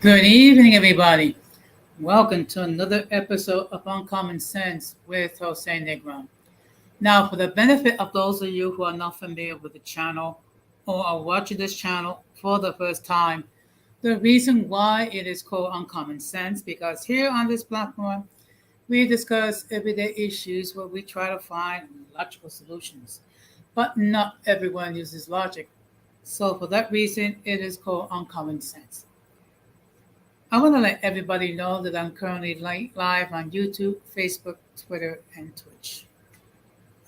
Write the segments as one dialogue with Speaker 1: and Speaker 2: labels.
Speaker 1: Good evening, everybody. Welcome to another episode of Uncommon Sense with Jose Negron. Now, for the benefit of those of you who are not familiar with the channel or are watching this channel for the first time, the reason why it is called Uncommon Sense because here on this platform, we discuss everyday issues where we try to find logical solutions. But not everyone uses logic. So, for that reason, it is called Uncommon Sense. I want to let everybody know that I'm currently live on YouTube, Facebook, Twitter, and Twitch.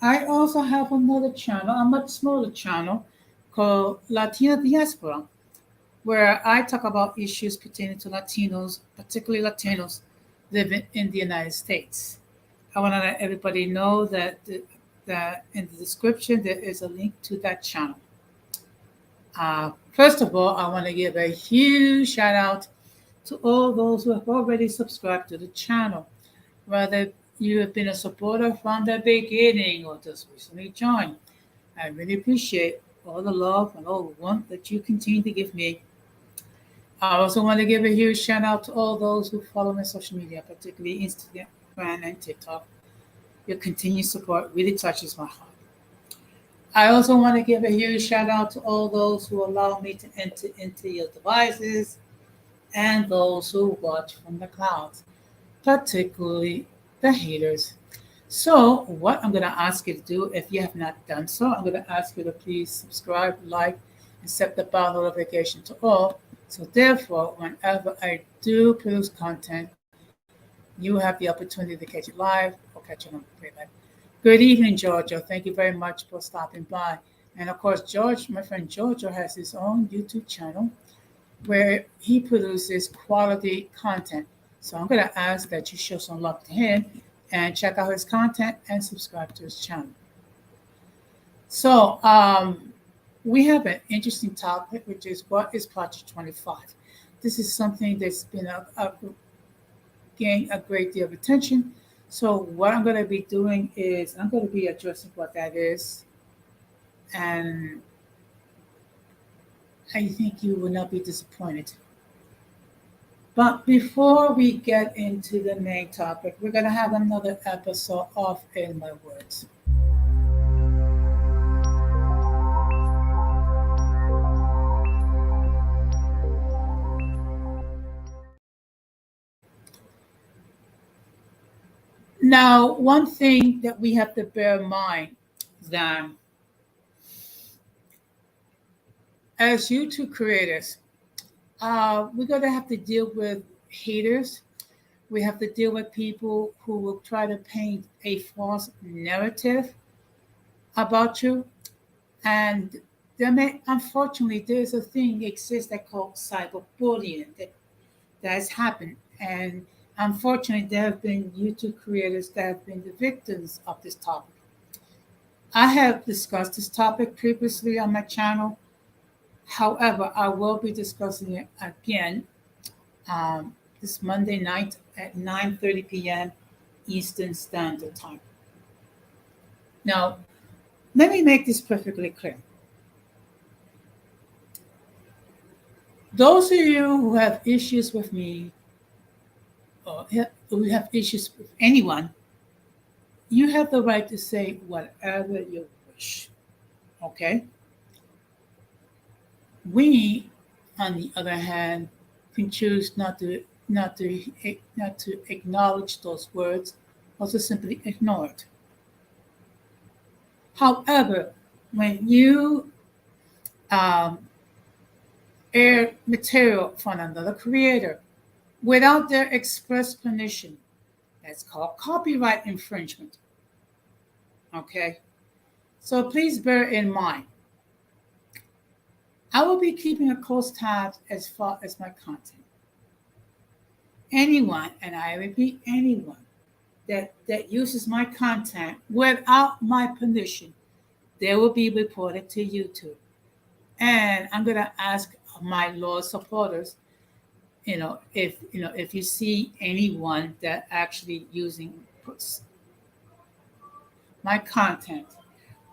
Speaker 1: I also have another channel, a much smaller channel called Latina Diaspora, where I talk about issues pertaining to Latinos, particularly Latinos living in the United States. I want to let everybody know that in the description there is a link to that channel. First of all, I want to give a huge shout out to all those who have already subscribed to the channel, whether you have been a supporter from the beginning or just recently joined. I really appreciate all the love and all the warmth that you continue to give me. I also want to give a huge shout out to all those who follow my social media, particularly Instagram and TikTok. Your continued support really touches my heart. I also want to give a huge shout out to all those who allow me to enter into your devices and those who watch from the clouds, particularly the haters. So, what I'm going to ask you to do, if you have not done so, I'm going to ask you to please subscribe, like, and set the bell notification to all. So, therefore, whenever I do produce content, you have the opportunity to catch it live or catch it on playback. Good evening, Georgia. Thank you very much for stopping by. And of course, George, my friend Georgia, has his own YouTube channel where he produces quality content. So I'm going to ask that you show some love to him and check out his content and subscribe to his channel. So we have an interesting topic, which is what is Project 25? This is something that's been gained a great deal of attention. So what I'm going to be doing is I'm going to be addressing what that is, and I think you will not be disappointed. But before we get into the main topic, we're going to have another episode of In My Words. Now, one thing that we have to bear in mind that as YouTube creators, we're going to have to deal with haters. We have to deal with people who will try to paint a false narrative about you. And unfortunately, there's a thing exists that called cyberbullying that has happened. And unfortunately, there have been YouTube creators that have been the victims of this topic. I have discussed this topic previously on my channel. However, I will be discussing it again this Monday night at 9:30 p.m. Eastern Standard Time. Now, let me make this perfectly clear. Those of you who have issues with me or who have issues with anyone, you have the right to say whatever you wish. Okay? We, on the other hand, can choose not to acknowledge those words or to simply ignore it. However, when you air material from another creator without their express permission, that's called copyright infringement. Okay? So please bear in mind, I will be keeping a close tab as far as my content. Anyone, and I repeat, anyone that uses my content without my permission, they will be reported to YouTube. And I'm going to ask my law supporters, if you see anyone that actually puts my content,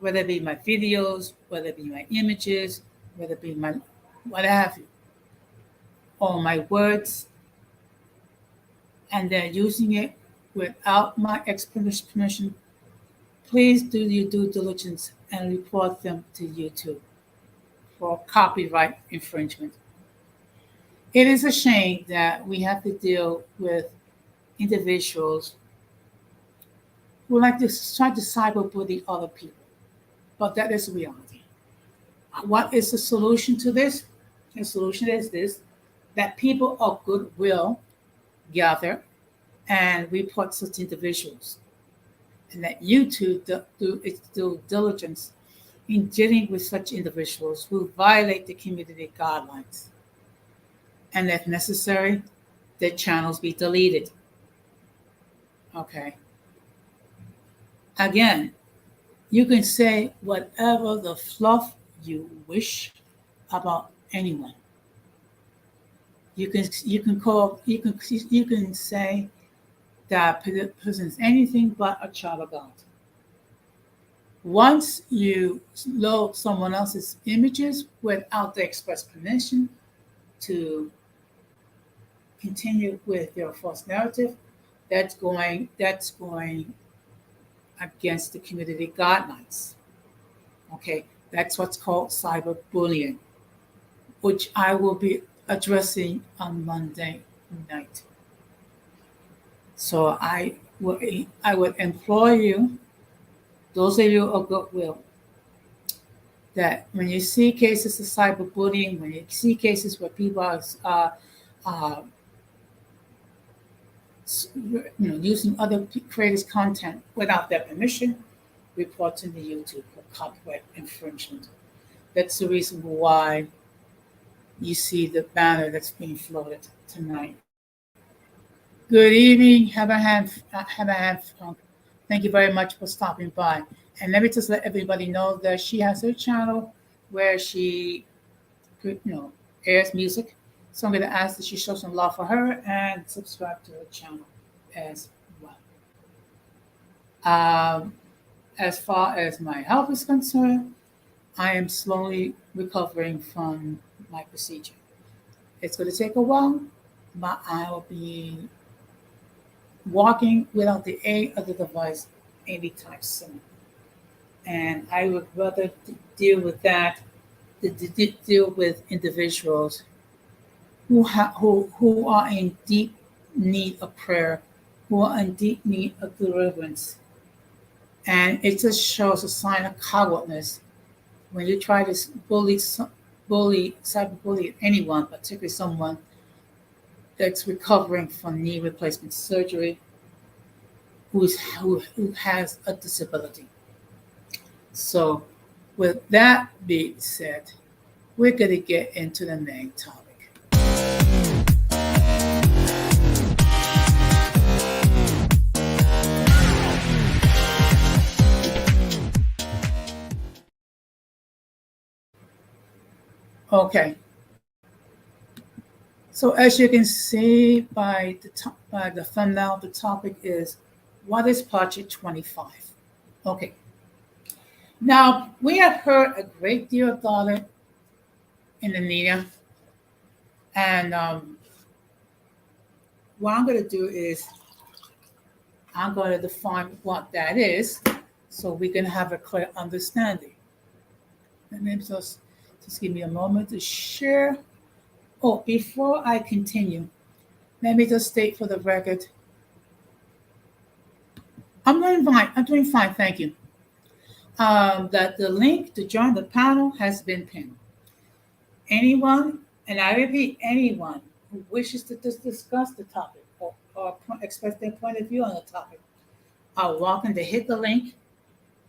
Speaker 1: whether it be my videos, whether it be my images, whether it be my what have you, or my words and they're using it without my express permission, please do your due diligence and report them to YouTube for copyright infringement. It is a shame that we have to deal with individuals who like to try to cyberbully other people, but that is reality. What is the solution to this? The solution is this: that people of goodwill gather and report such individuals, and that YouTube do its due diligence in dealing with such individuals who violate the community guidelines. And if necessary, their channels be deleted. Okay. Again, you can say whatever the fluff you wish about anyone. You can say that person is anything but a child of God. Once you load someone else's images without the express permission to continue with your false narrative, that's going against the community guidelines. Okay, that's what's called cyberbullying, which I will be addressing on Monday night. So I would implore you, those of you of goodwill, that when you see cases of cyberbullying, when you see cases where people are using other creators' content without their permission, report to the YouTube for copyright infringement. That's the reason why you see the banner that's being floated tonight. Good evening. Have a hand. Thank you very much for stopping by. And let me just let everybody know that she has her channel where she, airs music. So I'm going to ask that she show some love for her and subscribe to her channel as well. As far as my health is concerned, I am slowly recovering from my procedure. It's going to take a while, but I will be walking without the aid of the device anytime soon. And I would rather deal with that than deal with individuals who are in deep need of prayer, who are in deep need of deliverance. And it just shows a sign of cowardness when you try to cyberbully anyone, particularly someone that's recovering from knee replacement surgery, who has a disability. So, with that being said, we're going to get into the main topic. Okay. So as you can see by the thumbnail, the topic is, what is Project 25? Okay. Now, we have heard a great deal about it in the media. And what I'm going to do is I'm going to define what that is so we can have a clear understanding. Let me just give me a moment to share. Oh, before I continue, let me just state for the record, I'm doing fine, thank you. That the link to join the panel has been pinned. Anyone, and I repeat, anyone who wishes to discuss the topic or express their point of view on the topic are welcome to hit the link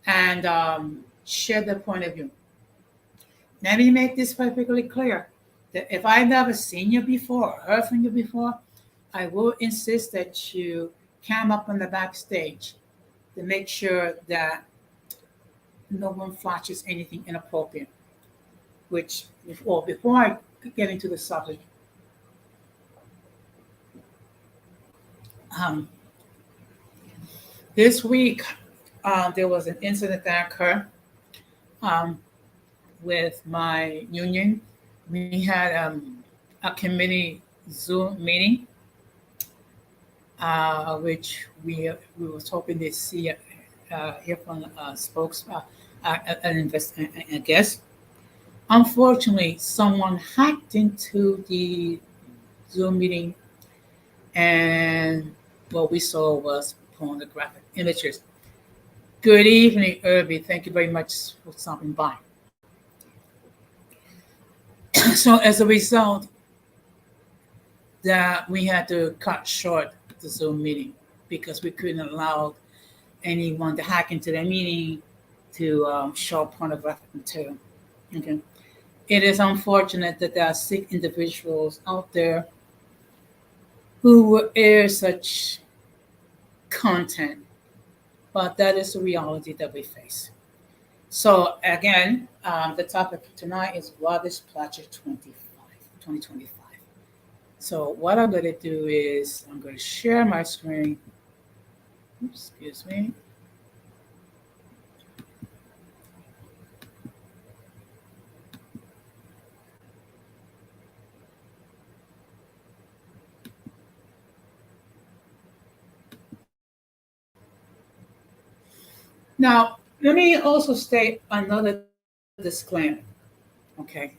Speaker 1: and share their point of view. Let me make this perfectly clear that if I've never seen you before or heard from you before, I will insist that you come up on the backstage to make sure that no one flashes anything inappropriate. Before I get into the subject, this week there was an incident that occurred with my union. We had a committee Zoom meeting, which we was hoping to see hear from a an a guest. Unfortunately, someone hacked into the Zoom meeting, and what we saw was pornographic images. Good evening, Irby. Thank you very much for stopping by. So as a result, that we had to cut short the Zoom meeting because we couldn't allow anyone to hack into the meeting to show pornographic material. Okay. It is unfortunate that there are sick individuals out there who will air such content, but that is the reality that we face. So again, the topic for tonight is what is Project 2025. So what I'm going to do is I'm going to share my screen. Oops, excuse me. Now, let me also state another disclaimer, okay,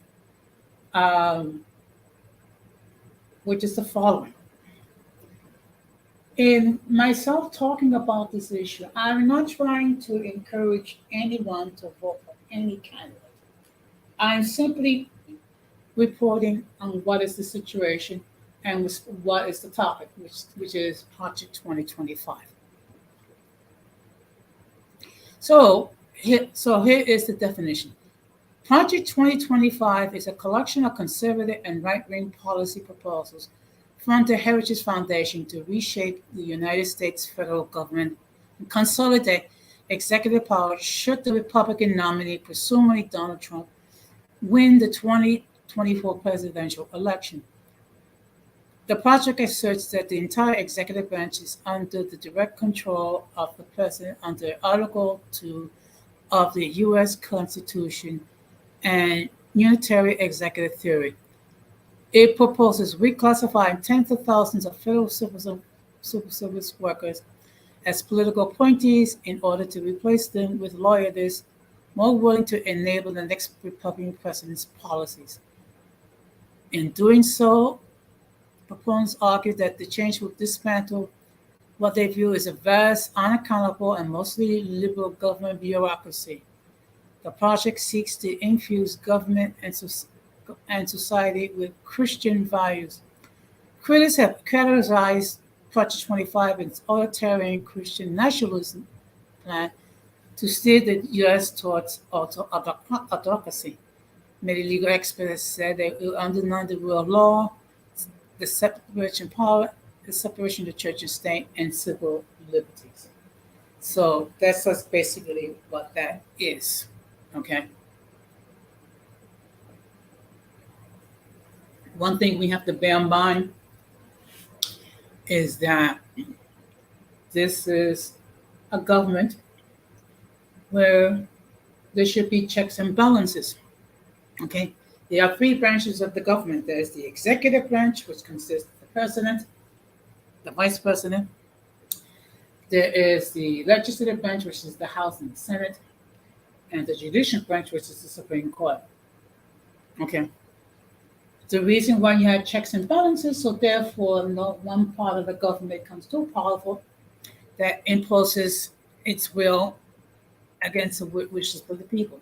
Speaker 1: um, which is the following. In myself talking about this issue, I'm not trying to encourage anyone to vote for any candidate. I'm simply reporting on what is the situation and what is the topic, which is Project 2025. So here is the definition. Project 2025 is a collection of conservative and right-wing policy proposals from the Heritage Foundation to reshape the United States federal government and consolidate executive power should the Republican nominee, presumably Donald Trump, win the 2024 presidential election. The project asserts that the entire executive branch is under the direct control of the president under Article 2 of the U.S. Constitution and unitary executive theory. It proposes reclassifying tens of thousands of federal civil service workers as political appointees in order to replace them with loyalists more willing to enable the next Republican president's policies. In doing so, proponents argue that the change will dismantle what they view as a vast, unaccountable, and mostly liberal government bureaucracy. The project seeks to infuse government and society with Christian values. Critics have characterized Project 25 as authoritarian Christian nationalism plan to steer the U.S. towards autocracy. Many legal experts have said they will undermine the rule of law, the separation of power, the separation of the church and state, and civil liberties. So that's just basically what that is. Okay. One thing we have to bear in mind is that this is a government where there should be checks and balances. Okay. There are three branches of the government. There is the executive branch, which consists of the president, the vice president. There is the legislative branch, which is the House and the Senate, and the judicial branch, which is the Supreme Court. Okay. The reason why you have checks and balances, so therefore not one part of the government becomes too powerful that imposes its will against the wishes of the people.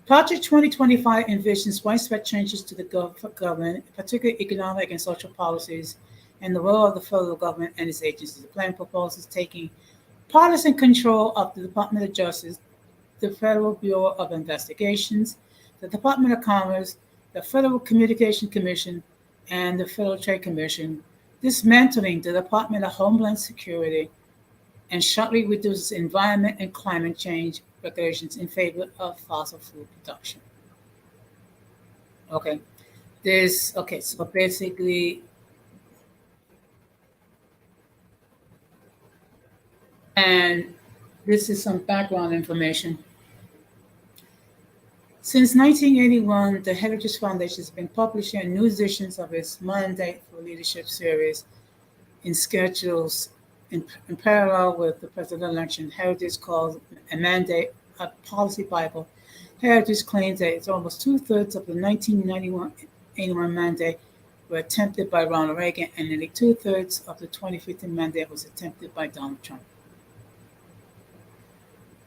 Speaker 1: Project 2025 envisions widespread changes to the government, particularly economic and social policies, and the role of the federal government and its agencies. The plan proposes taking partisan control of the Department of Justice, the Federal Bureau of Investigations, the Department of Commerce, the Federal Communication Commission, and the Federal Trade Commission, dismantling the Department of Homeland Security, and sharply reduces environment and climate change regulations in favor of fossil fuel production. Okay. So basically, and this is some background information. Since 1981, the Heritage Foundation has been publishing new editions of its Mandate for Leadership series in schedules in parallel with the presidential election. Heritage calls a mandate a policy Bible. Heritage claims that it's almost two-thirds of the 1981 mandate were attempted by Ronald Reagan, and nearly two-thirds of the 2015 mandate was attempted by Donald Trump.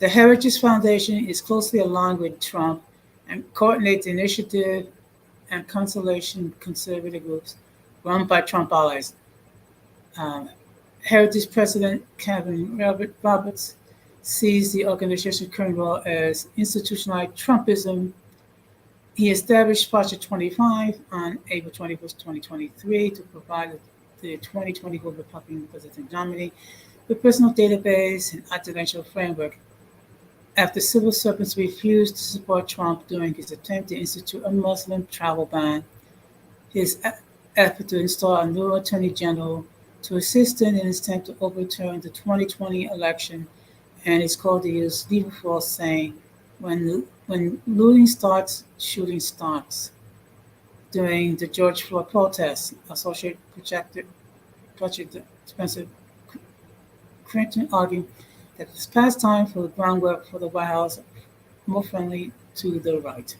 Speaker 1: The Heritage Foundation is closely aligned with Trump and coordinates initiative and consolation conservative groups run by Trump allies. Heritage President Kevin Roberts sees the organization's current role as institutionalized Trumpism. He established Project 25 on April 21st, 2023 to provide the 2024 Republican president nominee with personal database and identification framework. After civil servants refused to support Trump during his attempt to institute a Muslim travel ban, his effort to install a new attorney general to assist in his attempt to overturn the 2020 election, and is called to use legal force, saying, when looting starts, shooting starts. During the George Floyd protests, Associate Project Spencer Clinton argued that it's past time for the groundwork for the White House more friendly to the right.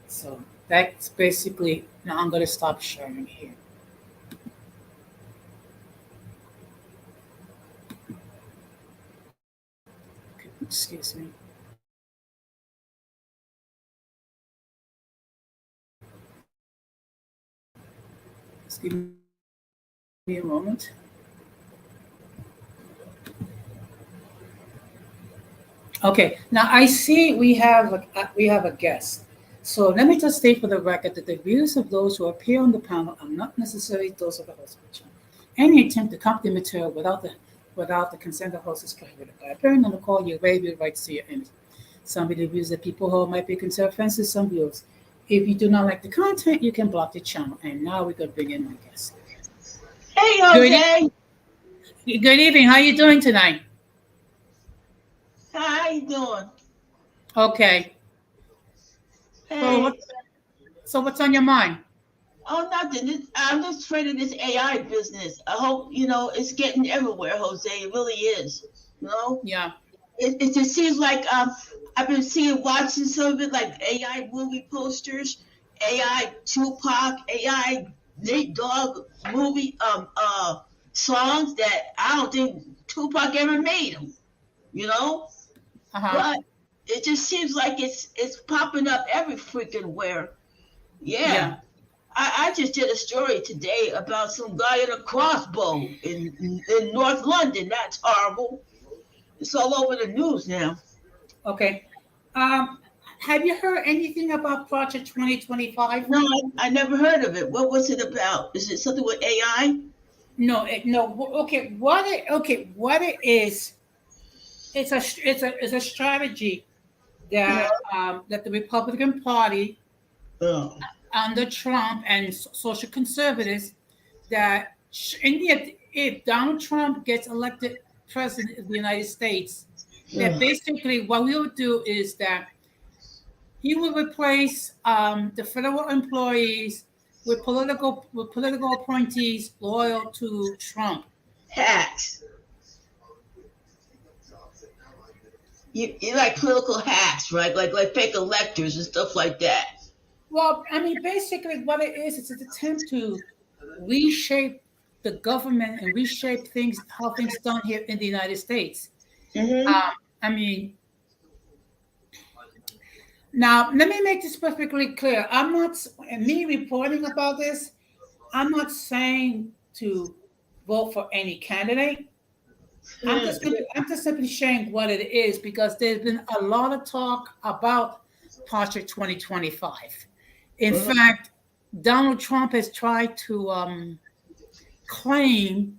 Speaker 1: So that's basically, now I'm going to stop sharing here. Excuse me. Just give me a moment. Okay, now I see we have a guest. So let me just state for the record that the views of those who appear on the panel are not necessarily those of the host. Any attempt to copy the material without the consent of the host is prohibited. By appearing on the call, you waive your rights to your image. Some of the views that people hold might be considered offensive, some views. If you do not like the content, you can block the channel. And now we're going to bring in my guest.
Speaker 2: Hey, Jose.
Speaker 1: Good evening. How are you doing tonight?
Speaker 2: How you doing?
Speaker 1: Okay.
Speaker 2: Hey.
Speaker 1: So what's on your mind?
Speaker 2: Oh, nothing. I'm just afraid of this AI business. I hope, it's getting everywhere, Jose. It really is.
Speaker 1: Yeah.
Speaker 2: It just seems like I've been watching some of it, like AI movie posters, AI Tupac, AI Nate Dogg movie songs that I don't think Tupac ever made them. But it just seems like it's popping up every freaking where. Yeah. I just did a story today about some guy in a crossbow in North London. That's horrible. It's all over the news now.
Speaker 1: Okay. Have you heard anything about Project 2025?
Speaker 2: No, I never heard of it. What's it about? Is it something with AI?
Speaker 1: No. Okay. What it is? It's a strategy that that the Republican Party under Trump and social conservatives, that if Donald Trump gets elected president of the United States, that basically what we will do is that he will replace the federal employees with political appointees loyal to Trump.
Speaker 2: Hacks. You like political hacks, right? Like fake electors and stuff like that.
Speaker 1: Well, I mean, basically what it is, it's an attempt to reshape the government and reshape how things done here in the United States. I mean, now let me make this perfectly clear. Me reporting about this, I'm not saying to vote for any candidate. I'm just simply sharing what it is, because there's been a lot of talk about Project 2025. In fact, Donald Trump has tried to claim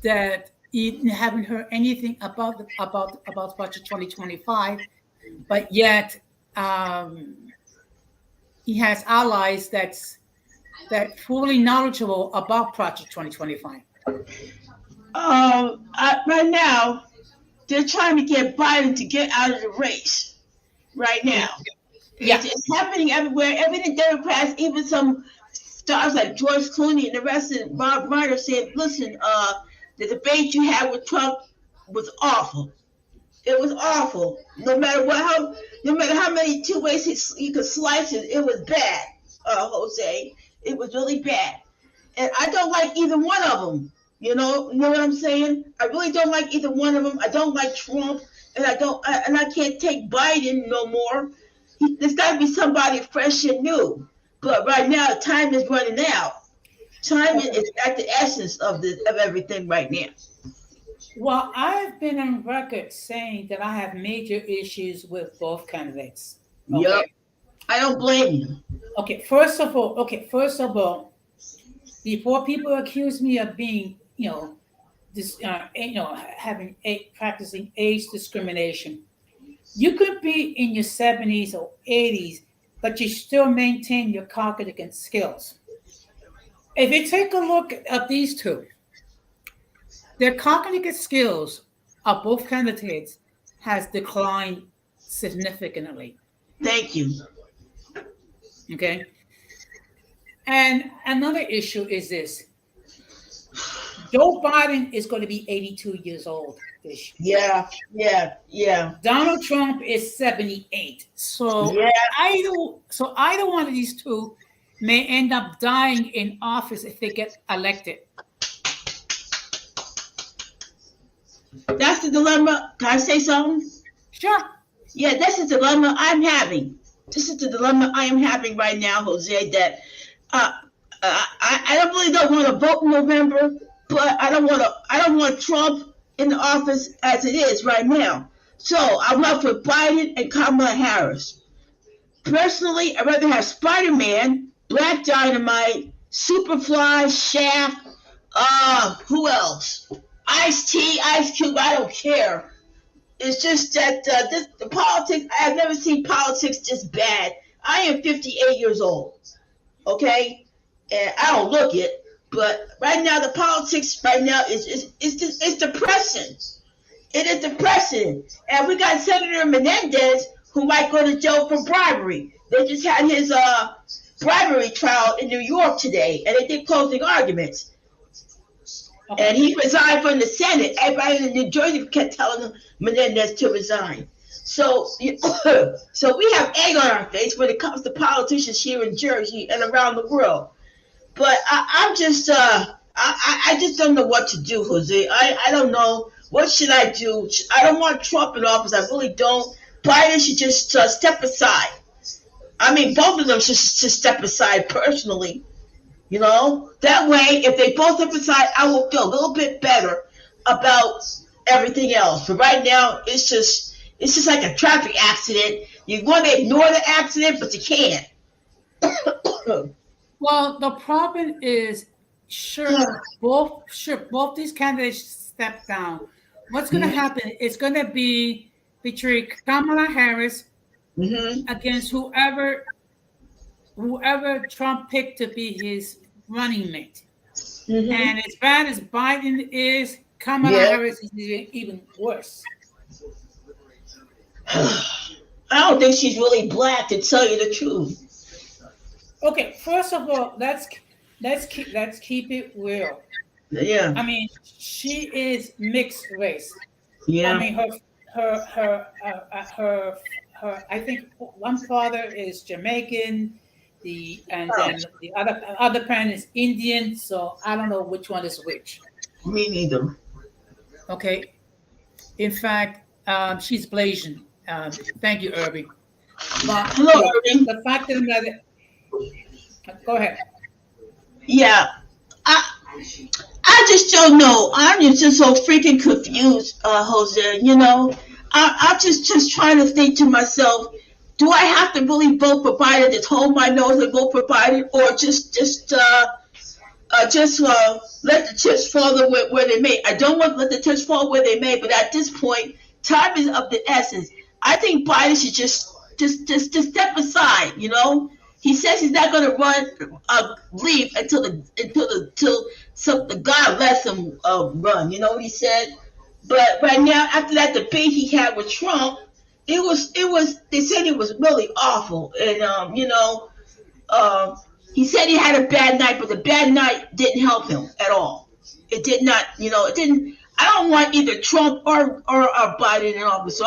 Speaker 1: that he haven't heard anything about Project 2025, but yet he has allies that's fully knowledgeable about Project 2025.
Speaker 2: Right now, they're trying to get Biden to get out of the race. Right now,
Speaker 1: Yeah.
Speaker 2: It's happening everywhere. Even the Democrats, even some stars like George Clooney and the rest of Bob Ryder said, listen, the debate you had with Trump was awful. It was awful. No matter how many two ways he could slice it, it was bad, Jose. It was really bad. And I don't like either one of them. You know what I'm saying? I really don't like either one of them. I don't like Trump, and I can't take Biden no more. There's got to be somebody fresh and new. But right now, time is running out. Time is at the essence of everything right now.
Speaker 1: Well, I've been on record saying that I have major issues with both candidates.
Speaker 2: Okay. Yep. I don't blame you.
Speaker 1: Okay, first of all, before people accuse me of being, practicing age discrimination, you could be in your 70s or 80s, but you still maintain your cognitive skills. If you take a look at these two, their cognitive skills of both candidates has declined significantly.
Speaker 2: Thank you.
Speaker 1: Okay. And another issue is this. Joe Biden is going to be 82 years old this
Speaker 2: year. Yeah.
Speaker 1: Donald Trump is 78. So either one of these two may end up dying in office if they get elected.
Speaker 2: That's the dilemma. Can I say something?
Speaker 1: Sure.
Speaker 2: Yeah, that's the dilemma I'm having. This is the dilemma I am having right now, Jose, that I really don't want to vote in November, but I don't want Trump in the office as it is right now. So I'm left with Biden and Kamala Harris. Personally, I'd rather have Spider-Man, Black Dynamite, Superfly, Shaft, who else? Ice-T, Ice Cube, I don't care. It's just that the politics, I've never seen politics this bad. I am 58 years old, okay? And I don't look it, but right now the politics right now is depressing. It is depressing. And we got Senator Menendez who might go to jail for bribery. They just had his bribery trial in New York today, and they did closing arguments. Okay. And he resigned from the Senate. Everybody in New Jersey kept telling him Menendez to resign. So we have egg on our face when it comes to politicians here in Jersey and around the world. But I just don't know what to do, Jose. I don't know. What should I do? I don't want Trump in office. I really don't. Biden should just step aside. I mean, both of them should step aside personally. You know, that way, if they both step aside, I will feel a little bit better about everything else. But right now, it's just like a traffic accident. You want to ignore the accident, but you can't.
Speaker 1: Well, the problem is, both these candidates step down. What's going to happen? It's going to be between Kamala Harris against whoever Trump picked to be his running mate. And as bad as Biden is, Kamala Harris is even worse.
Speaker 2: I don't think she's really black, to tell you the truth.
Speaker 1: Okay, first of all, let's keep it real.
Speaker 2: Yeah.
Speaker 1: I mean, she is mixed race.
Speaker 2: Yeah.
Speaker 1: I mean, her I think one father is Jamaican, then the other parent is Indian. So I don't know which one is which.
Speaker 2: Me neither.
Speaker 1: Okay. In fact, she's Blasian. Thank you, Irby. But
Speaker 2: hello, Irby.
Speaker 1: The fact of the matter. Go ahead.
Speaker 2: Yeah, I just don't know. I'm just so freaking confused, Jose. You know, I'm just trying to think to myself, do I have to really vote for Biden, just hold my nose and vote for Biden, or just let the chips fall where they may? I don't want to let the chips fall where they may, but at this point, time is of the essence. I think Biden should just step aside. You know, he says he's not going to leave until the God lets him run. You know what he said? But right now, after that debate he had with Trump, They said it was really awful, and he said he had a bad night, but the bad night didn't help him at all. It did not, it didn't. I don't want either Trump or Biden in office. So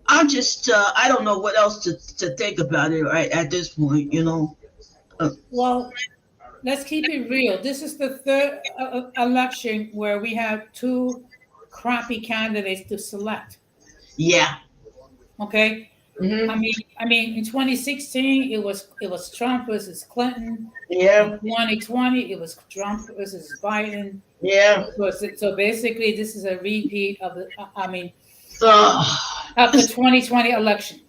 Speaker 2: I don't know what else to think about it right at this point.
Speaker 1: Well, let's keep it real. This is the third election where we have two crappy candidates to select.
Speaker 2: Yeah.
Speaker 1: Okay.
Speaker 2: Mm-hmm.
Speaker 1: I mean, in 2016, it was Trump versus Clinton.
Speaker 2: Yeah.
Speaker 1: In 2020, it was Trump versus Biden.
Speaker 2: Yeah.
Speaker 1: So basically, this is a repeat of the.
Speaker 2: Of
Speaker 1: the 2020 election.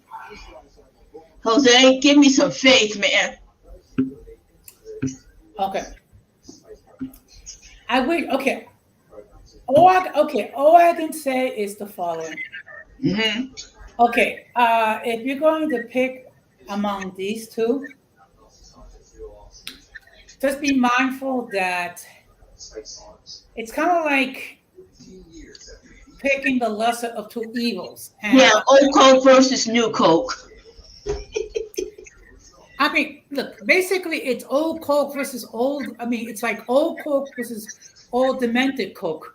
Speaker 2: Jose, give me some faith, man.
Speaker 1: Okay. Okay. All I can say is the following.
Speaker 2: Mm-hmm.
Speaker 1: Okay. If you're going to pick among these two, just be mindful that it's kind of like picking the lesser of two evils.
Speaker 2: And old Coke versus new Coke.
Speaker 1: I mean, look, basically it's old Coke versus old. I mean, it's like old Coke versus old demented Coke.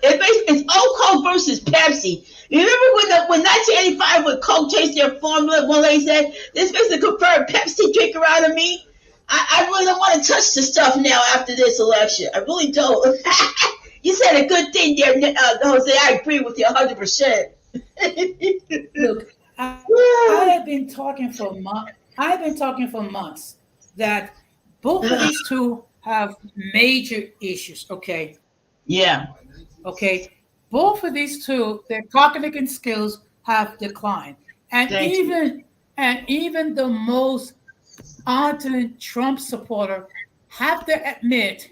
Speaker 2: It's old Coke versus Pepsi. You remember when 1985 when Coke changed their formula, one lady said, "This makes the preferred Pepsi drinker out of me." I really don't want to touch the stuff now after this election. I really don't. You said a good thing there, Jose. I agree with you 100%.
Speaker 1: Look, I have been talking for months that both of these two have major issues. Okay.
Speaker 2: Yeah.
Speaker 1: Okay. Both of these two, their cognitive skills have declined, and even the most ardent Trump supporter have to admit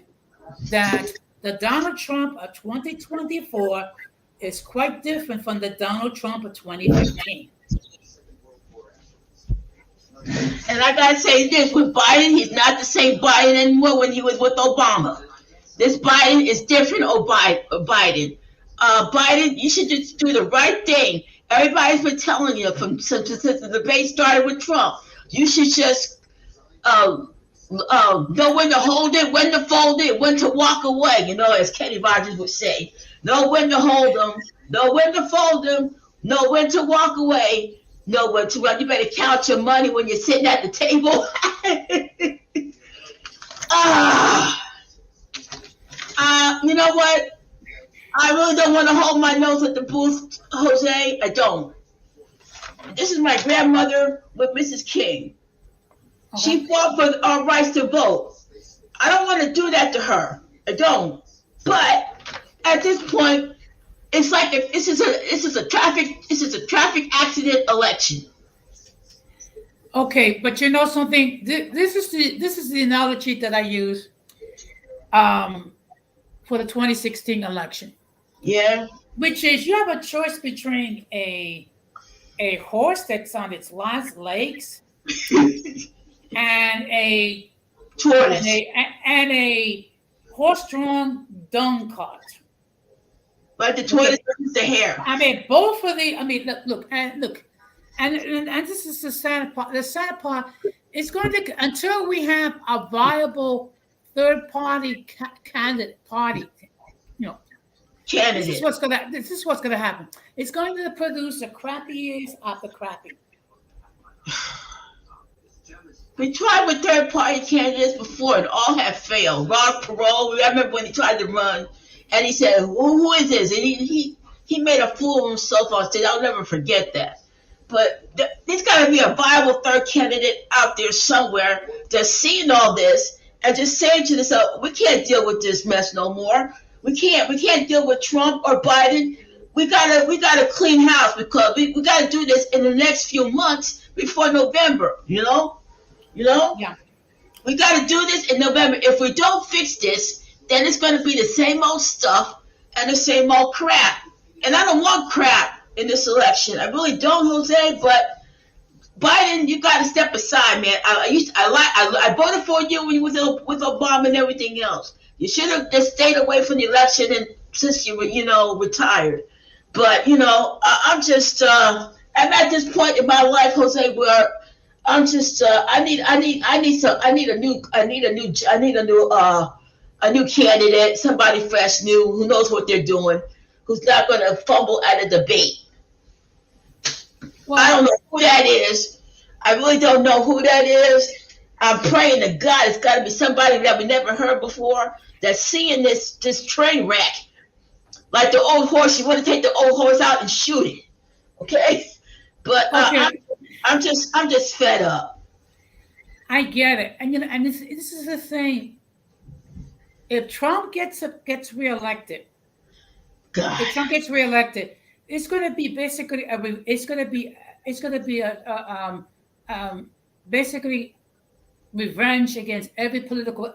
Speaker 1: that the Donald Trump of 2024 is quite different from the Donald Trump of 2015.
Speaker 2: And I gotta say this, with Biden, he's not the same Biden anymore when he was with Obama. This Biden is different. Biden. Biden, you should just do the right thing. Everybody's been telling you since the debate started with Trump. You should just know when to hold it, when to fold it, when to walk away. As Kenny Rogers would say, know when to hold them, know when to fold them, know when to walk away, know when to run. You better count your money when you're sitting at the table. You know what? I really don't want to hold my nose at the booth, Jose. I don't. This is my grandmother with Mrs. King. Okay. She fought for our rights to vote. I don't want to do that to her. I don't. But at this point, it's like if this is a traffic accident election.
Speaker 1: Okay, but you know something. This is the analogy that I use for the 2016 election.
Speaker 2: Yeah.
Speaker 1: Which is you have a choice between a horse that's on its last legs and a
Speaker 2: tortoise
Speaker 1: and a horse-drawn dung cart.
Speaker 2: But the tortoise is the hare.
Speaker 1: I mean, both of the. I mean, look, and this is the sad part. The sad part is going to until we have a viable third-party candidate. This is what's gonna happen. It's going to produce the crappiest of the crappy.
Speaker 2: We tried with third-party candidates before, and all have failed. Ron Perot, I remember when he tried to run, and he said, "Who is this?" And he made a fool of himself on stage. I'll never forget that. But there's got to be a viable third candidate out there somewhere that's seeing all this and just saying to themselves, "We can't deal with this mess no more. We can't deal with Trump or Biden. We gotta clean house because we gotta do this in the next few months before November. Yeah. We gotta do this in November. If we don't fix this, then it's gonna be the same old stuff and the same old crap. And I don't want crap in this election. I really don't, Jose. But Biden, you gotta step aside, man. I voted for you when you was with Obama and everything else. You should have just stayed away from the election and since you were, retired. But I'm just I'm at this point in my life, Jose, where I'm just I need a new candidate, somebody fresh, new, who knows what they're doing, who's not going to fumble at a debate. Well, I don't know who that is. I really don't know who that is. I'm praying to God it's got to be somebody that we never heard before that's seeing this train wreck. Like the old horse, you want to take the old horse out and shoot it. Okay? But I'm just fed up.
Speaker 1: I get it. And and this is the thing. If Trump gets reelected, if Trump gets reelected, it's going to be basically basically revenge against every political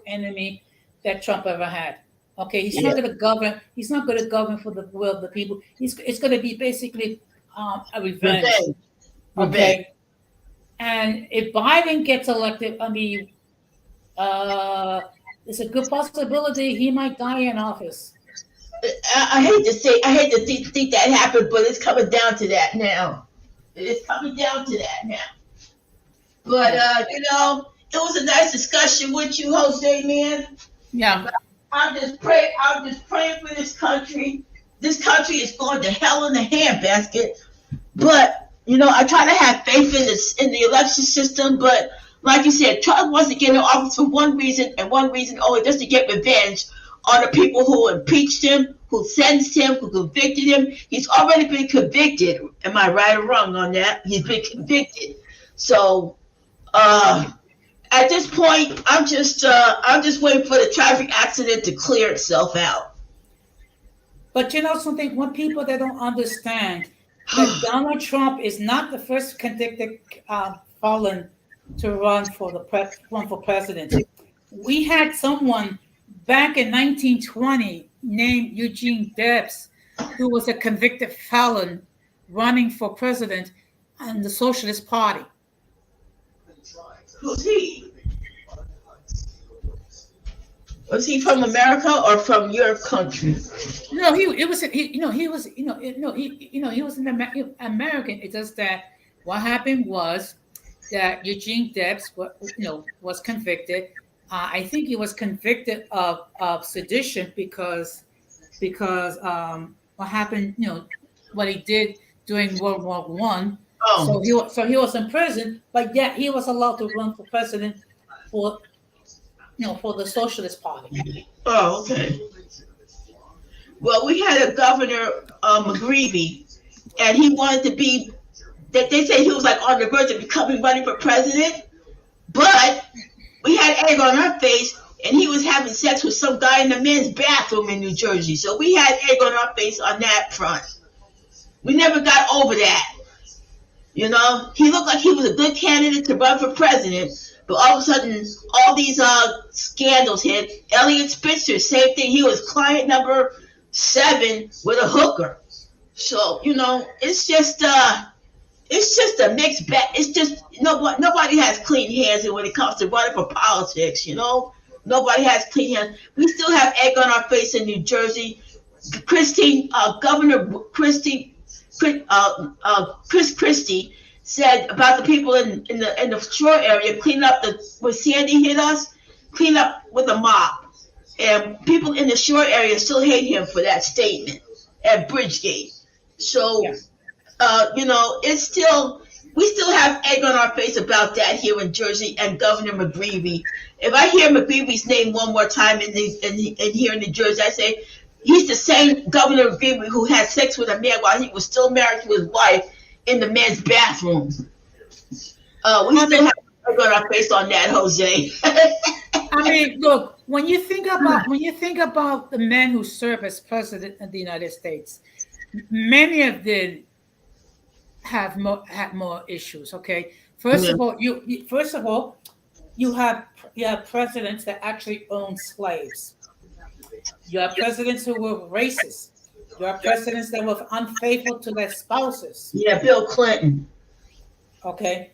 Speaker 1: enemy that Trump ever had. Okay, he's not going to govern. He's not going to govern for the will of the people. It's going to be basically a revenge. Okay, and if Biden gets elected, I mean, it's a good possibility he might die in office.
Speaker 2: I hate to think that happened, but it's coming down to that now. It's coming down to that now. But it was a nice discussion with you, Jose, man.
Speaker 1: Yeah.
Speaker 2: But I'm just praying for this country. This country is going to hell in a handbasket. But I try to have faith in the election system. But like you said, Trump wants to get in office for one reason and one reason only, just to get revenge on the people who impeached him, who sentenced him, who convicted him. He's already been convicted. Am I right or wrong on that? He's been convicted. So at this point, I'm just waiting for the traffic accident to clear itself out.
Speaker 1: But something, one people that don't understand that Donald Trump is not the first convicted felon to run for president. We had someone back in 1920 named Eugene Debs, who was a convicted felon running for president in the Socialist Party.
Speaker 2: Who's he? Was he from America or from your country?
Speaker 1: No, he was an American. It's just that what happened was that Eugene Debs was convicted. I think he was convicted of sedition because what happened, what he did during World War I. Oh. So he was in prison, but yet he was allowed to run for president for the Socialist Party.
Speaker 2: Oh, okay. Well, we had a governor, McGreevy, and he wanted to be. They said he was like on the verge of running for president, but we had egg on our face, and he was having sex with some guy in the men's bathroom in New Jersey. So we had egg on our face on that front. We never got over that. He looked like he was a good candidate to run for president, but all of a sudden, all these scandals hit. Elliot Spitzer, same thing. He was client number 7 with a hooker. So it's just a mixed bag. It's just nobody has clean hands when it comes to running for politics. Nobody has clean hands. We still have egg on our face in New Jersey. Governor Chris Christie said about the people in the shore area, clean up when Sandy hit us, clean up with a mop. And people in the shore area still hate him for that statement at Bridgegate. So, we still have egg on our face about that here in Jersey and Governor McGreevy. If I hear McGreevy's name one more time in here in New Jersey, I say he's the same Governor McGreevy who had sex with a man while he was still married to his wife in the men's bathroom. We still have egg on our face on that, Jose.
Speaker 1: I mean, look, when you think about the men who serve as president of the United States, many of them had more issues. Okay, first of all, you have presidents that actually own slaves. You have presidents who were racist. You have presidents that were unfaithful to their spouses.
Speaker 2: Yeah, Bill Clinton.
Speaker 1: Okay.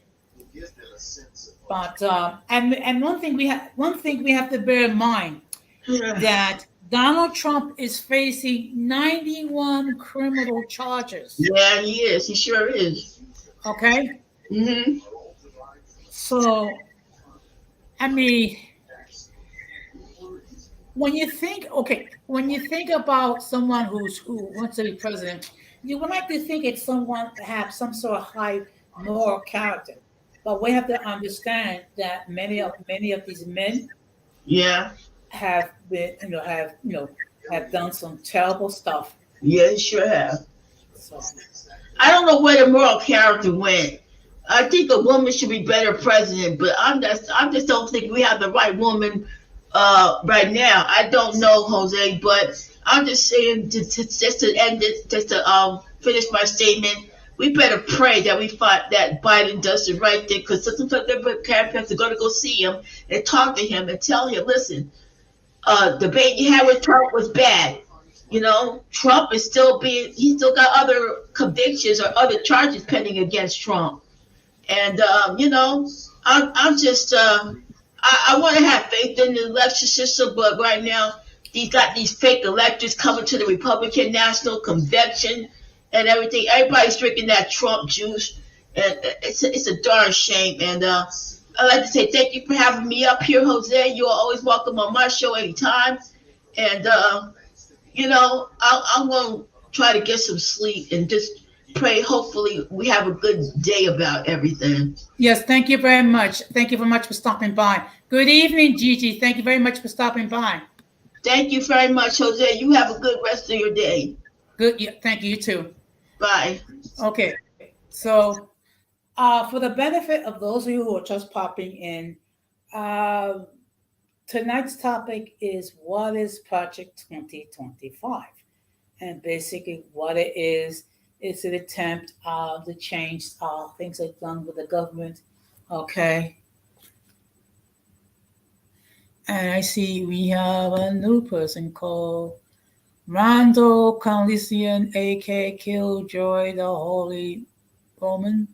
Speaker 1: But and one thing we have to bear in mind that Donald Trump is facing 91 criminal charges.
Speaker 2: Yeah, he is. He sure is.
Speaker 1: Okay?
Speaker 2: Hmm.
Speaker 1: So, I mean, when you think about someone who wants to be president, you would like to think it's someone that has some sort of high moral character. But we have to understand that many of these men
Speaker 2: Yeah.
Speaker 1: have been, have done some terrible stuff.
Speaker 2: Yeah, he sure have.
Speaker 1: So
Speaker 2: I don't know where the moral character went. I think a woman should be better president, but I just don't think we have the right woman right now. I don't know, Jose, but I'm just saying just to end it, just to finish my statement. We better pray that we find that Biden does the right thing, because sometimes the campaigns are going to go see him and talk to him and tell him, listen, debate you had with Trump was bad. You know, Trump is still being, he still got other convictions or other charges pending against Trump. And, I'm just, I want to have faith in the election system, but right now, he's got these fake electors coming to the Republican National Convention and everything. Everybody's drinking that Trump juice. And it's a darn shame. And, I'd like to say thank you for having me up here, Jose. You're always welcome on my show anytime. And, I'm going to try to get some sleep and just pray. Hopefully, we have a good day about everything.
Speaker 1: yes, thank you very much. Thank you very much for stopping by. Good evening, Gigi. Thank you very much for stopping by.
Speaker 2: Thank you very much, Jose. You have a good rest of your day.
Speaker 1: Good. Yeah, thank you, you too.
Speaker 2: Bye.
Speaker 1: Okay. So, for the benefit of those of you who are just popping in, uh, tonight's topic is what is Project 2025? And basically, what it is an attempt to change things that are done with the government. Okay. And I see we have a new person called Randall Conlisian, aka Killjoy, the Holy Roman.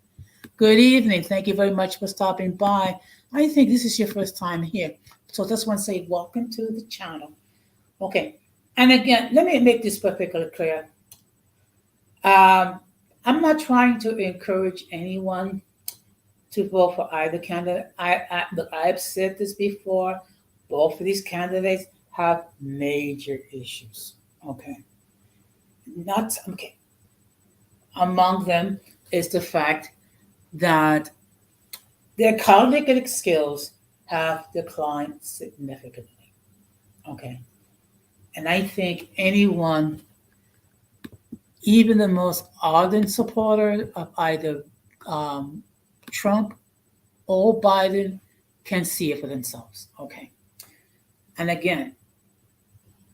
Speaker 1: Good evening. Thank you very much for stopping by. I think this is your first time here. So just want to say welcome to the channel. Okay. And again, let me make this perfectly clear. I'm not trying to encourage anyone to vote for either candidate. Look, I've said this before. Both of these candidates have major issues. Okay. Not okay. Among them is the fact that their cognitive skills have declined significantly. Okay. And I think anyone, even the most ardent supporter of either Trump or Biden, can see it for themselves. Okay. And again,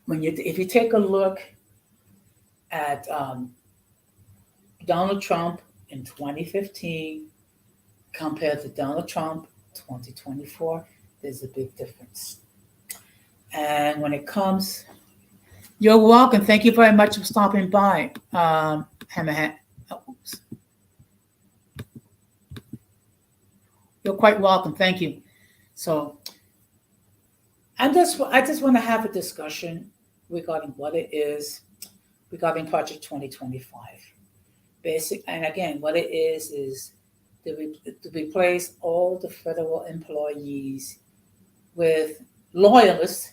Speaker 1: if you take a look at Donald Trump in 2015 compared to Donald Trump 2024, there's a big difference. And when it comes, you're welcome. Thank you very much for stopping by, Hammerhead. Oops. You're quite welcome. Thank you. So, I just want to have a discussion regarding what it is, regarding Project 2025. And again, what it is to replace all the federal employees with loyalists,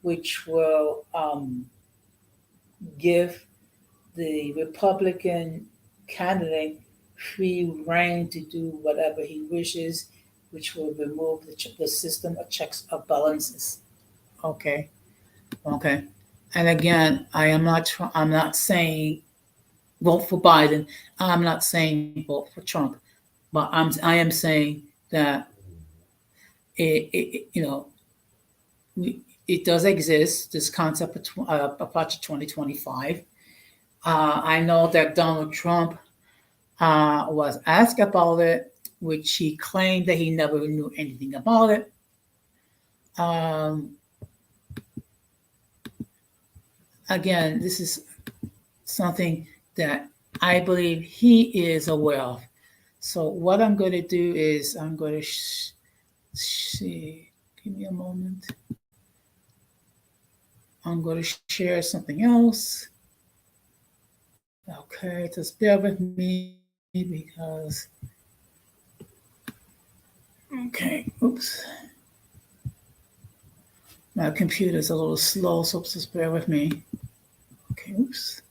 Speaker 1: which will give the Republican candidate free reign to do whatever he wishes, which will remove the system of checks and balances. Okay. And again, I'm not saying vote for Biden. I'm not saying vote for Trump, but I am saying that it does exist, this concept of Project 2025. I know that Donald Trump was asked about it, which he claimed that he never knew anything about it. Again, this is something that I believe he is aware of. So what I'm going to do is I'm going to see. Give me a moment. I'm going to share something else. Okay, just bear with me because, okay, oops. My computer's a little slow, so just bear with me. Okay, oops.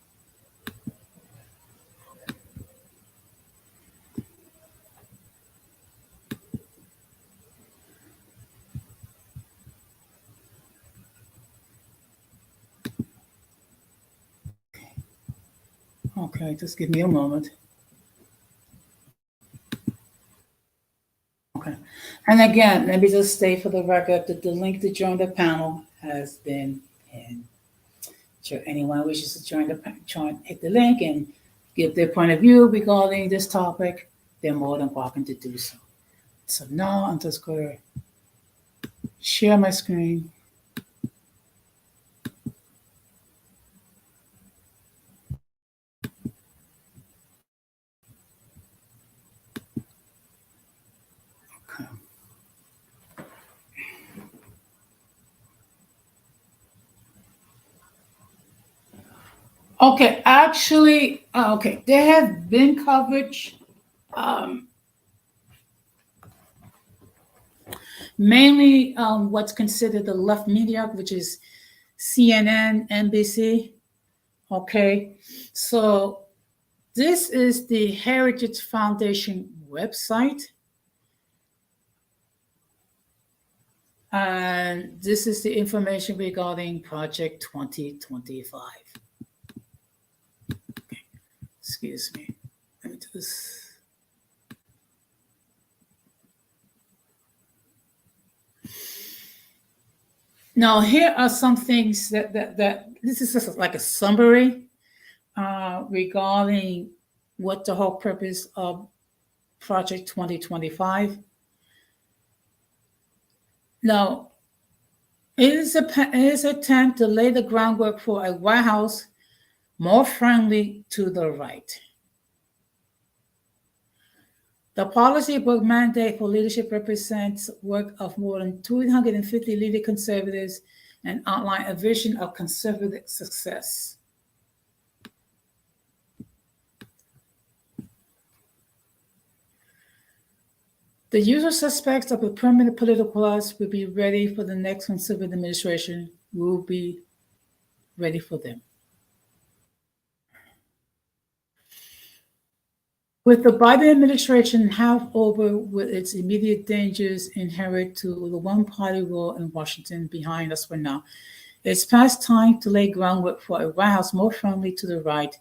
Speaker 1: Okay, just give me a moment. Okay. And again, let me just state for the record that the link to join the panel has been pinned. Sure, anyone wishes to join hit the link and give their point of view regarding this topic, they're more than welcome to do so. So now I'm just going to share my screen. Okay. Okay, actually, okay, there have been coverage, mainly what's considered the left media, which is CNN, NBC. Okay, so this is the Heritage Foundation website. And this is the information regarding Project 2025. Okay. Excuse me. Let me do this. Now, here are some things that this is just like a summary regarding what the whole purpose of Project 2025. Now, it is an attempt to lay the groundwork for a White House more friendly to the right. The policy book mandate for leadership represents work of more than 250 leading conservatives and outline a vision of conservative success. The usual suspects of a permanent political class will be ready for the next conservative administration. Will be ready for them. With the Biden administration half over with its immediate dangers inherent to the one-party rule in Washington behind us for now, it's past time to lay groundwork for a White House more friendly to the right.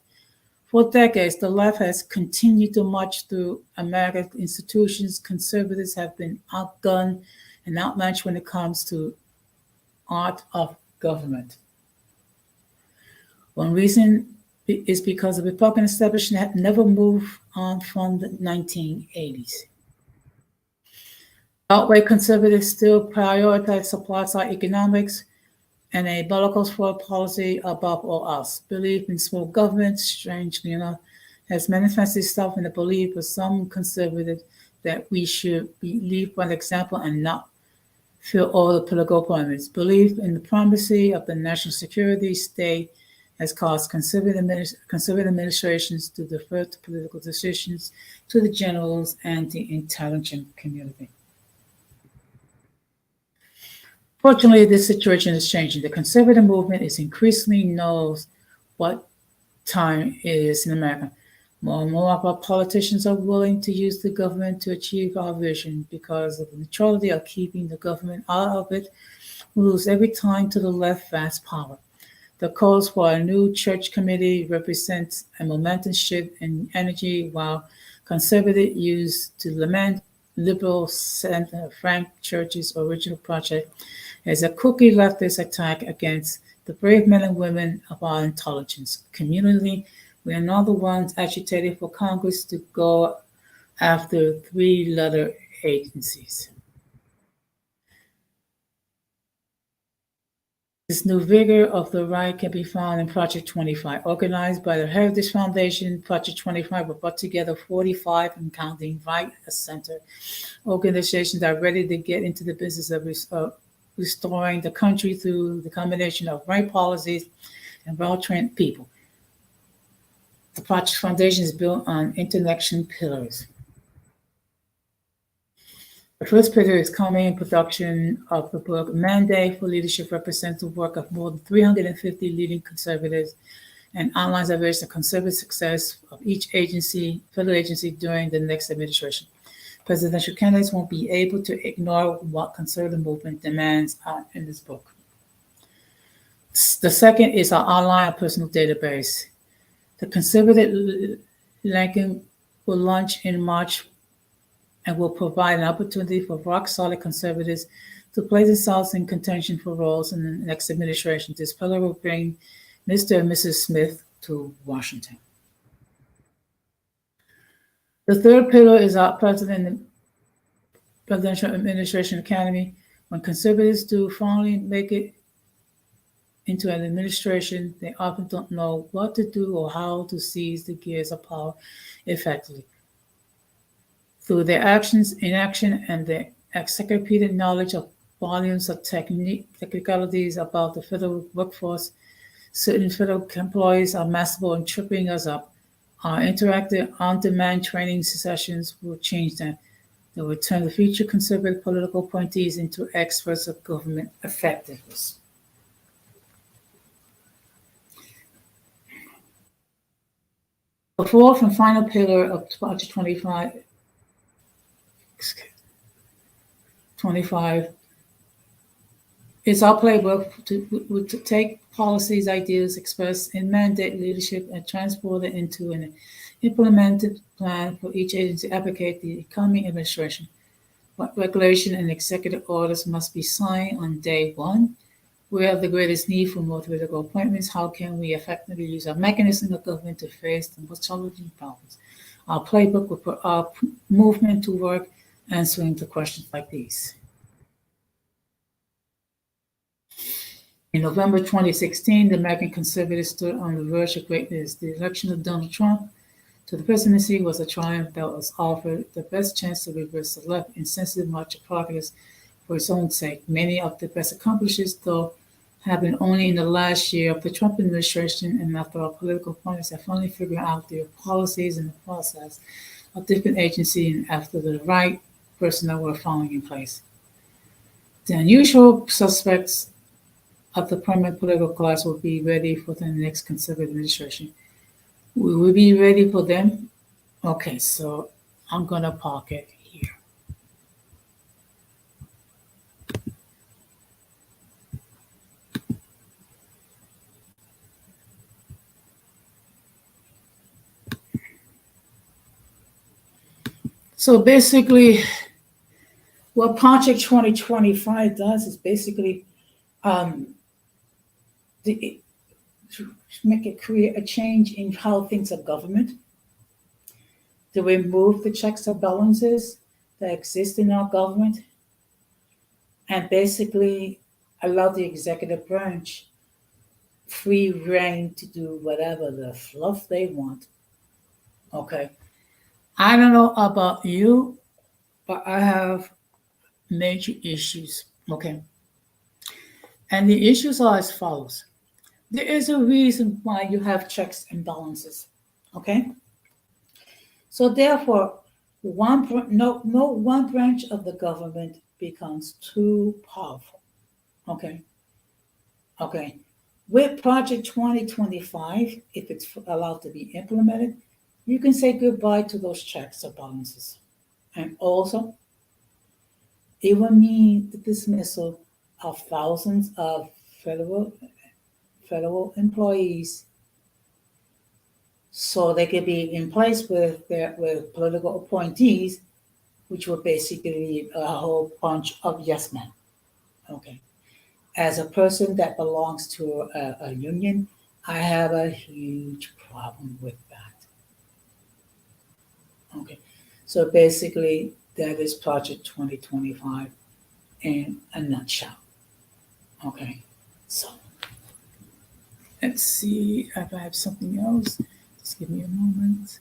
Speaker 1: For decades, the left has continued to march through American institutions. Conservatives have been outgunned and outmatched when it comes to art of government. One reason is because the Republican establishment had never moved on from the 1980s. Outright conservatives still prioritize supply-side economics and a bellicose policy above all else. Belief in small government, strangely enough, has manifested itself in the belief of some conservatives that we should lead by example and not fill all the political appointments. Belief in the primacy of the national security state has caused conservative administrations to defer to political decisions to the generals and the intelligent community. Fortunately, this situation is changing. The conservative movement is increasingly knows what time it is in America. More and more of our politicians are willing to use the government to achieve our vision because of the neutrality of keeping the government out of it. We lose every time to the left vast power. The calls for a new church committee represents a momentum shift in energy, while conservatives used to lament liberal Senator Frank Church's original project as a cookie leftist attack against the brave men and women of our intelligence community. We are not the ones agitating for Congress to go after three-letter agencies. This new vigor of the right can be found in Project 25. Organized by the Heritage Foundation, Project 25 will put together 45 and counting right center organizations that are ready to get into the business of restoring the country through the combination of right policies and well-trained people. The project foundation is built on interconnection pillars. The first pillar is culminating production of the book Mandate for Leadership represents the work of more than 350 leading conservatives and outlines a vision of conservative success of each federal agency during the next administration. Presidential candidates won't be able to ignore what conservative movement demands are in this book. The second is our online personal database. The conservative Lincoln will launch in March and will provide an opportunity for rock-solid conservatives to place themselves in contention for roles in the next administration. This pillar will bring Mr. and Mrs. Smith to Washington. The third pillar is our Presidential Administration Academy. When conservatives do finally make it into an administration, they often don't know what to do or how to seize the gears of power effectively. Through their actions, inaction, and their encyclopedic knowledge of volumes of technicalities about the federal workforce, certain federal employees are masterful in tripping us up. Our interactive, on-demand training sessions will change that. They will turn the future conservative political appointees into experts of government effectiveness. The fourth and final pillar of Project 25 is our playbook to take policies, ideas expressed in mandate leadership and transport it into an implemented plan for each agency to advocate the coming administration. What regulation and executive orders must be signed on day one? We have the greatest need for more political appointments. How can we effectively use our mechanism of government to face the most challenging problems? Our playbook will put our movement to work answering the questions like these. In November 2016, the American conservatives stood on the verge of greatness. The election of Donald Trump to the presidency was a triumph that was offered the best chance to reverse the left insensitive march of progress for its own sake. Many of the best accomplishments, though, have been only in the last year of the Trump administration, and after our political opponents have finally figured out their policies and the process of different agencies, and after the right personnel were falling in place. The unusual suspects of the permanent political class will be ready for the next conservative administration. Will we be ready for them? Okay, so I'm going to park it here. So basically, what Project 2025 does is basically create a change in how things are government, to remove the checks and balances that exist in our government, and basically allow the executive branch free reign to do whatever the fluff they want. Okay. I don't know about you, but I have major issues. Okay. And the issues are as follows. There is a reason why you have checks and balances. Okay. So therefore, no one branch of the government becomes too powerful. Okay. Okay. With Project 2025, if it's allowed to be implemented, you can say goodbye to those checks or balances. And also, it will mean the dismissal of thousands of federal employees, so they could be in place with political appointees, which will basically be a whole bunch of yes men. Okay. As a person that belongs to a union, I have a huge problem with that. Okay. So basically, that is Project 2025 in a nutshell. Okay. So let's see if I have something else. Just give me a moment.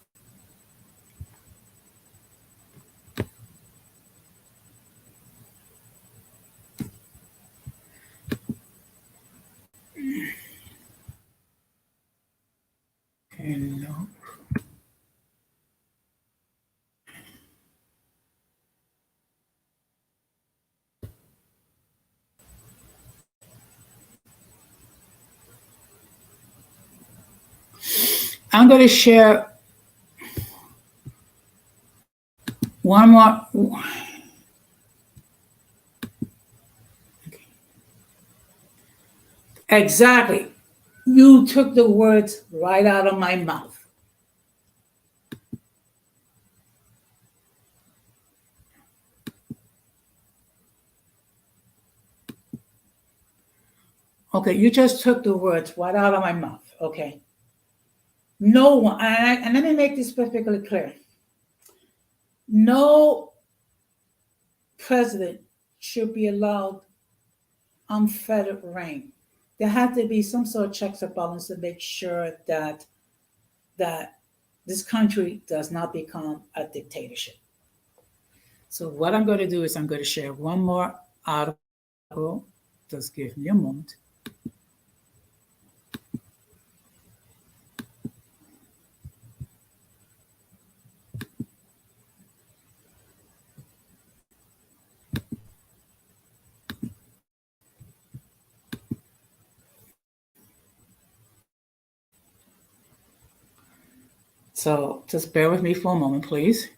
Speaker 1: Hello. I'm going to share one more. Exactly. You took the words right out of my mouth. Okay, you just took the words right out of my mouth. Okay. No one, and let me make this perfectly clear. No president should be allowed unfettered reign. There had to be some sort of checks and balance to make sure that this country does not become a dictatorship. So what I'm going to do is I'm going to share one more article. Just give me a moment. So just bear with me for a moment, please.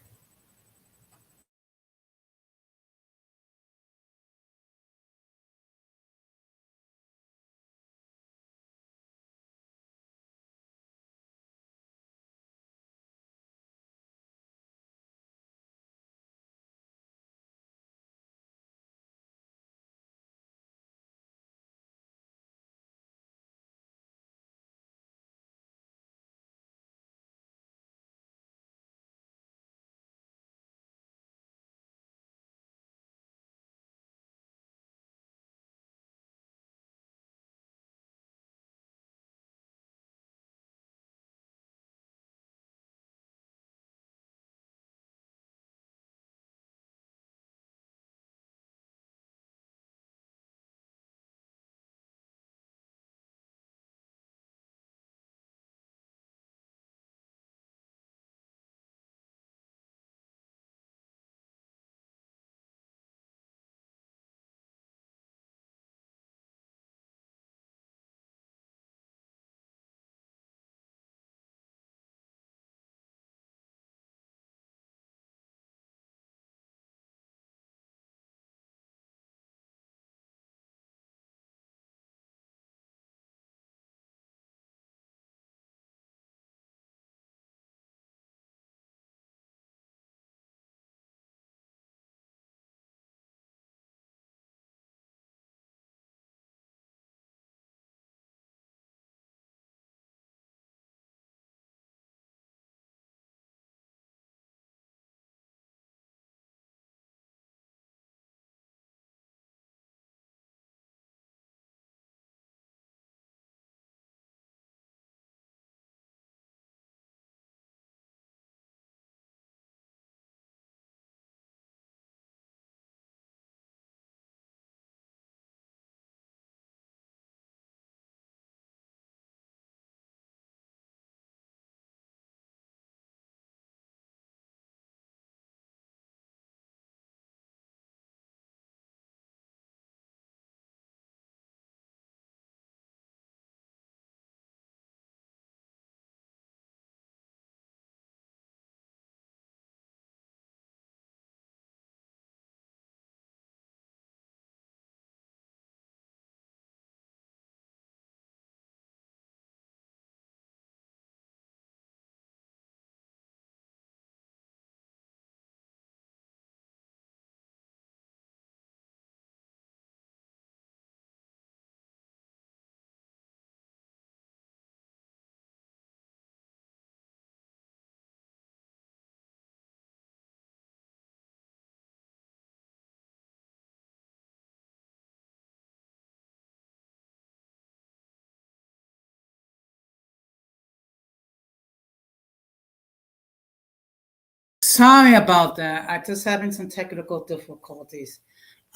Speaker 1: Sorry about that. I'm just having some technical difficulties.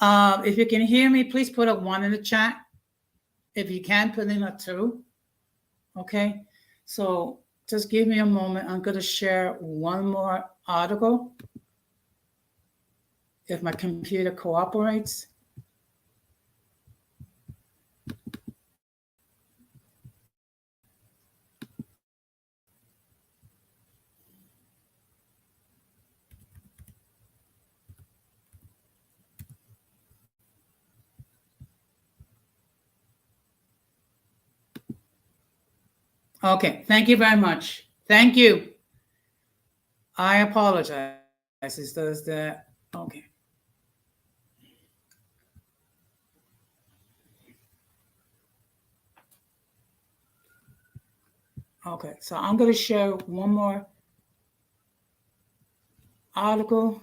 Speaker 1: If you can hear me, please put a 1 in the chat. If you can, put in a 2. Okay. So Just give me a moment. I'm going to share one more article if my computer cooperates. Okay, thank you very much. Thank you. I apologize. It does that. Okay. Okay, so I'm going to share one more article.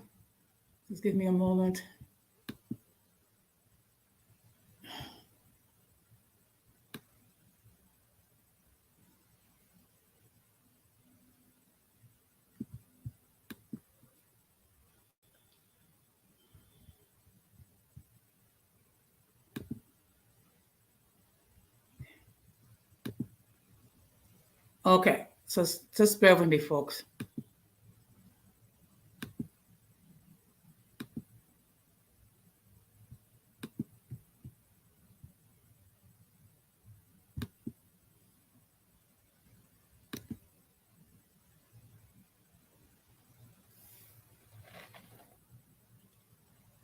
Speaker 1: Just give me a moment. Okay, so just bear with me, folks.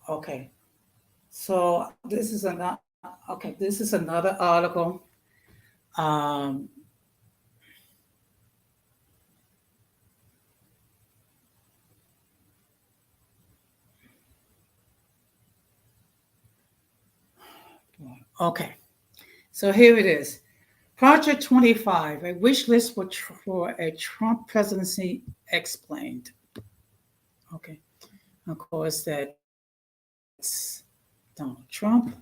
Speaker 1: Okay, so this is another. Okay, this is another article. Um, okay, so here it is. Project 25, a wish list for a Trump presidency explained. Okay, of course, that's Donald Trump.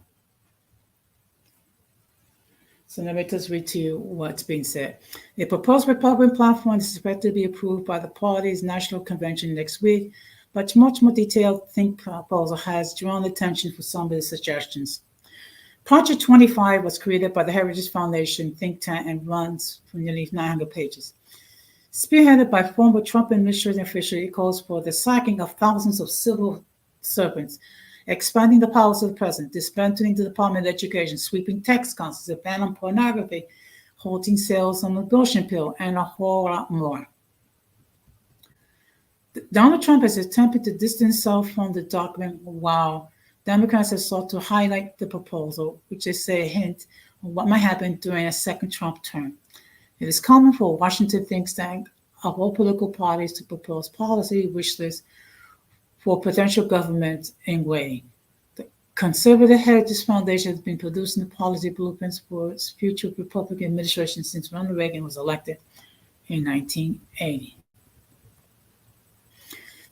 Speaker 1: So let me just read to you what's being said. A proposed Republican platform is expected to be approved by the party's national convention next week, but much more detailed think proposal has drawn attention for some of the suggestions. Project 25 was created by the Heritage Foundation think tank and runs for nearly 900 pages. Spearheaded by former Trump administration officials, it calls for the sacking of thousands of civil servants, expanding the powers of the president, dismantling the Department of Education, sweeping tax councils, a ban on pornography, halting sales on the abortion pill, and a whole lot more. Donald Trump has attempted to distance himself from the document while Democrats have sought to highlight the proposal, which they say a hint of what might happen during a second Trump term. It is common for a Washington think tank of all political parties to propose policy wish lists for potential government in waiting. The Conservative Heritage Foundation has been producing the policy blueprints for its future Republican administration since Ronald Reagan was elected in 1980.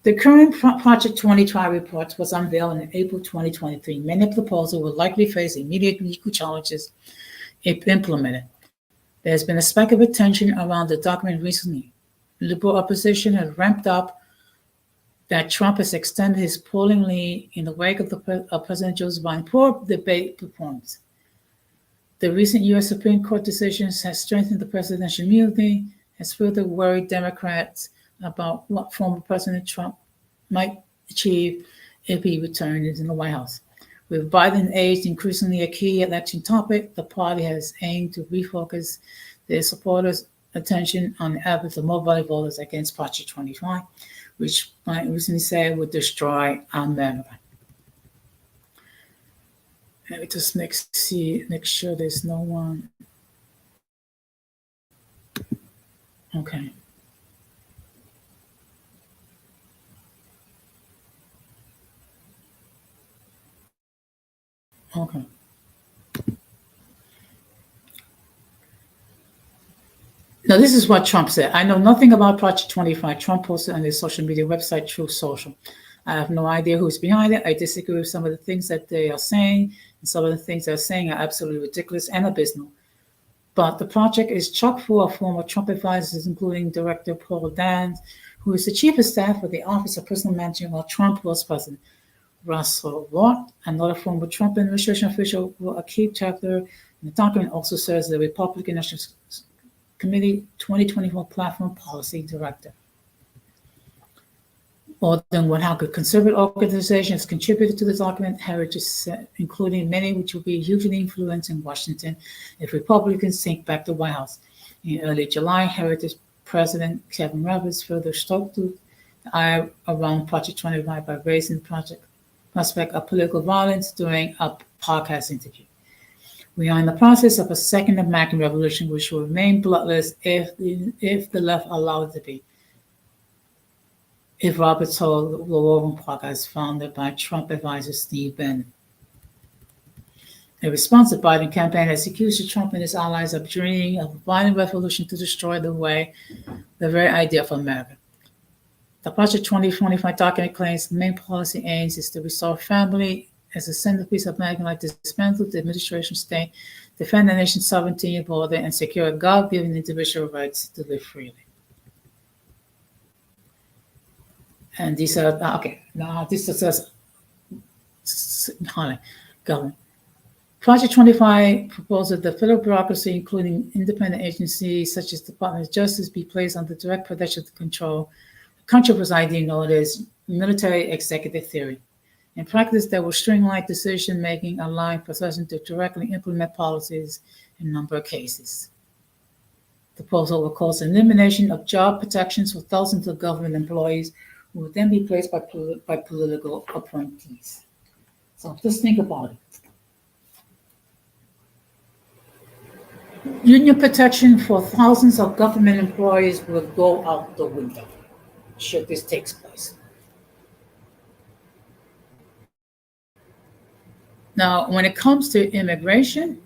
Speaker 1: The current Project 25 report was unveiled in April 2023. Many of the proposals will likely face immediate legal challenges if implemented. There has been a spike of attention around the document recently. Liberal opposition has ramped up that Trump has extended his polling lead in the wake of President Joe Biden's poor debate performance. The recent U.S. Supreme Court decisions has strengthened the presidential immunity, has further worried Democrats about what former President Trump might achieve if he returns in the White House. With Biden aged increasingly a key election topic, the party has aimed to refocus their supporters' attention on the efforts of mobile voters against Project 25, which Biden recently said would destroy America. Let me just make sure there's no one. Okay. Okay. Now, this is what Trump said. I know nothing about Project 25. Trump posted on his social media website, Truth Social. I have no idea who's behind it. I disagree with some of the things that they are saying, and some of the things they're saying are absolutely ridiculous and abysmal. But the project is chock full of former Trump advisors, including Director Paul Dans, who is the chief of staff for the Office of Personal Management while Trump was president. Russell Watt, another former Trump administration official, wrote a key chapter in the document, also serves as the Republican National Committee 2024 Platform Policy Director. More than 100 conservative organizations contributed to the document, Heritage said, including many which will be hugely influencing Washington if Republicans take back the White House. In early July, Heritage President Kevin Roberts further stoked the ire around Project 25 by raising the prospect of political violence during a podcast interview. We are in the process of a second American Revolution, which will remain bloodless if the left allow it to be. If Roberts told the War Room podcast founded by Trump advisor Steve Bannon. In response, the Biden campaign has accused Trump and his allies of dreaming of a violent revolution to destroy the very idea of America. The Project 2025 document claims the main policy aims is to restore family as a centerpiece of American life, dismantle the administration state, defend the nation's sovereignty and border, and secure God-given individual rights to live freely. And these are, okay, now this is government. Project 25 proposes the federal bureaucracy, including independent agencies such as the Department of Justice, be placed under direct presidential control. The country presiding known as military executive theory. In practice, that will streamline decision-making, allowing presidents to directly implement policies in a number of cases. The proposal will cause elimination of job protections for thousands of government employees who will then be placed by political appointees. So just think about it. Union protection for thousands of government employees will go out the window should this take place. Now, when it comes to immigration,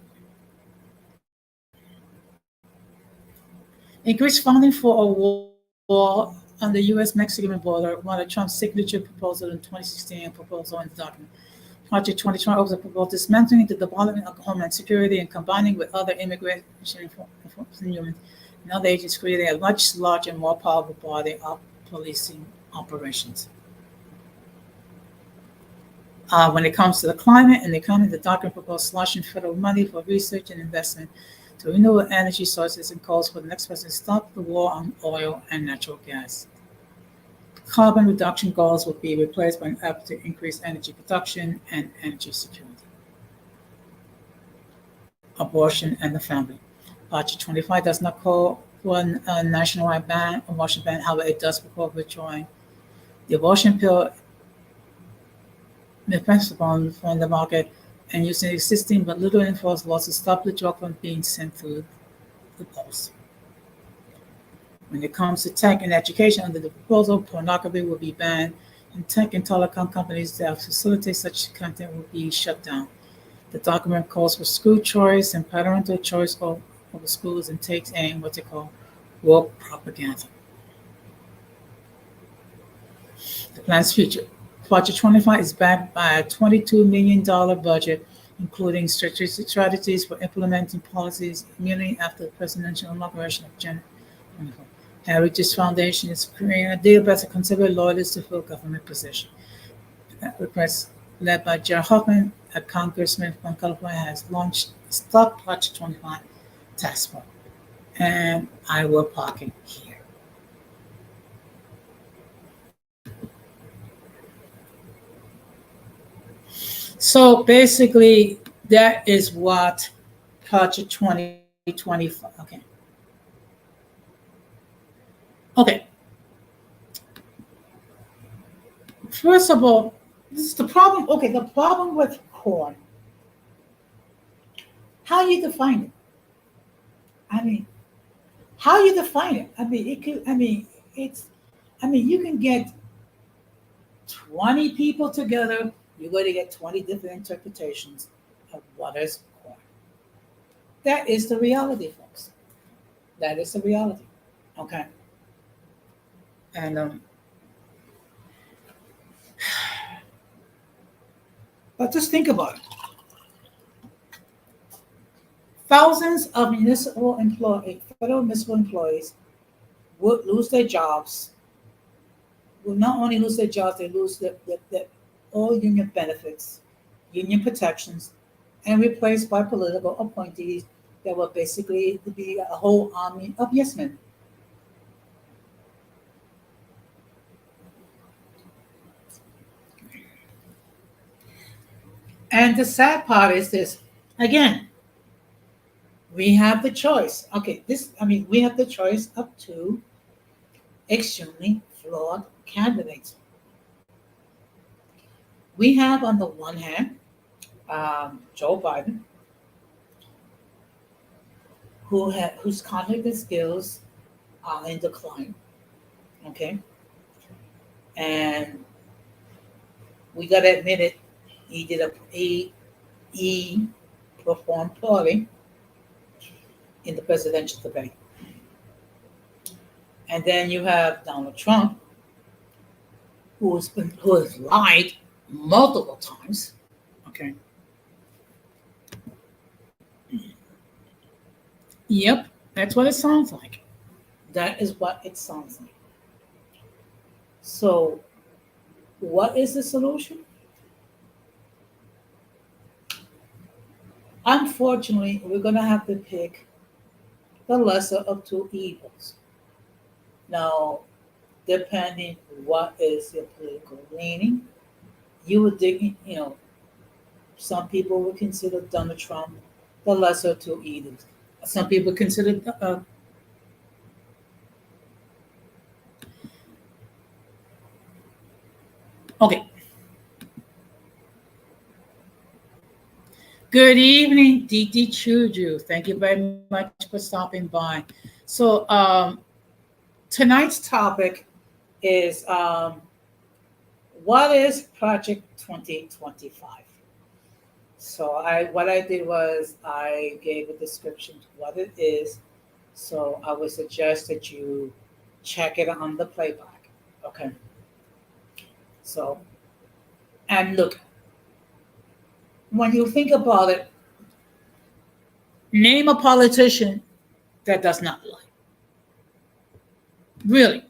Speaker 1: increased funding for a wall on the U.S.-Mexican border, one of Trump's signature proposals in 2016 proposal in the document. Project 2020 was a proposal dismantling the Department of Homeland Security and combining with other immigration enforcement units and other agents, creating a much larger and more powerful body of policing operations. When it comes to the climate and the economy, the document proposed slashing federal money for research and investment to renewable energy sources and calls for the next president to stop the war on oil and natural gas. Carbon reduction goals will be replaced by an effort to increase energy production and energy security. Abortion and the family. Project 25 does not call for a nationwide ban, abortion ban, however, it does propose withdrawing the abortion pill upon from the market and using existing but little enforced laws to stop the drug from being sent through the post. When it comes to tech and education, under the proposal, pornography will be banned, and tech and telecom companies that facilitate such content will be shut down. The document calls for school choice and parental choice over schools and takes aim what they call woke propaganda. The plan's future. Project 25 is backed by a $22 million budget, including strategies for implementing policies immediately after the presidential inauguration of January 24. Heritage Foundation is creating a database of conservative lawyers to fill government positions. That request, led by Jared Hoffman, a congressman from California, has launched Stop Project 25 task force. And I will park it here. So basically, that is what Project 2025, Okay. First of all, this is the problem. Okay, the problem with corn. How you define it? How you define it? You can get 20 people together, you're going to get 20 different interpretations of what is corn. That is the reality, folks. That is the reality. Okay. And but just think about it. Thousands of federal municipal employees would lose their jobs. Will not only lose their jobs, they lose all union benefits, union protections, and replaced by political appointees there will basically be a whole army of yes men. And the sad part is this again, we have the choice. Okay, we have the choice of two extremely flawed candidates. We have, on the one hand, Joe Biden, whose cognitive skills are in decline. Okay, and we gotta admit it, he performed poorly in the presidential debate. And then you have Donald Trump, who has lied multiple times. Okay. Yep, that's what it sounds like. That is what it sounds like. So, what is the solution? Unfortunately, we're going to have to pick the lesser of two evils. Now, depending what is your political leaning, you would dig, some people would consider Donald Trump the lesser of two evils. Some people consider okay. Good evening, Diti Chuju. Thank you very much for stopping by. So tonight's topic is what is Project 2025? So what I did was I gave a description to what it is. So I would suggest that you check it on the playback. Okay. So, and look, when you think about it, name a politician that does not lie. Really.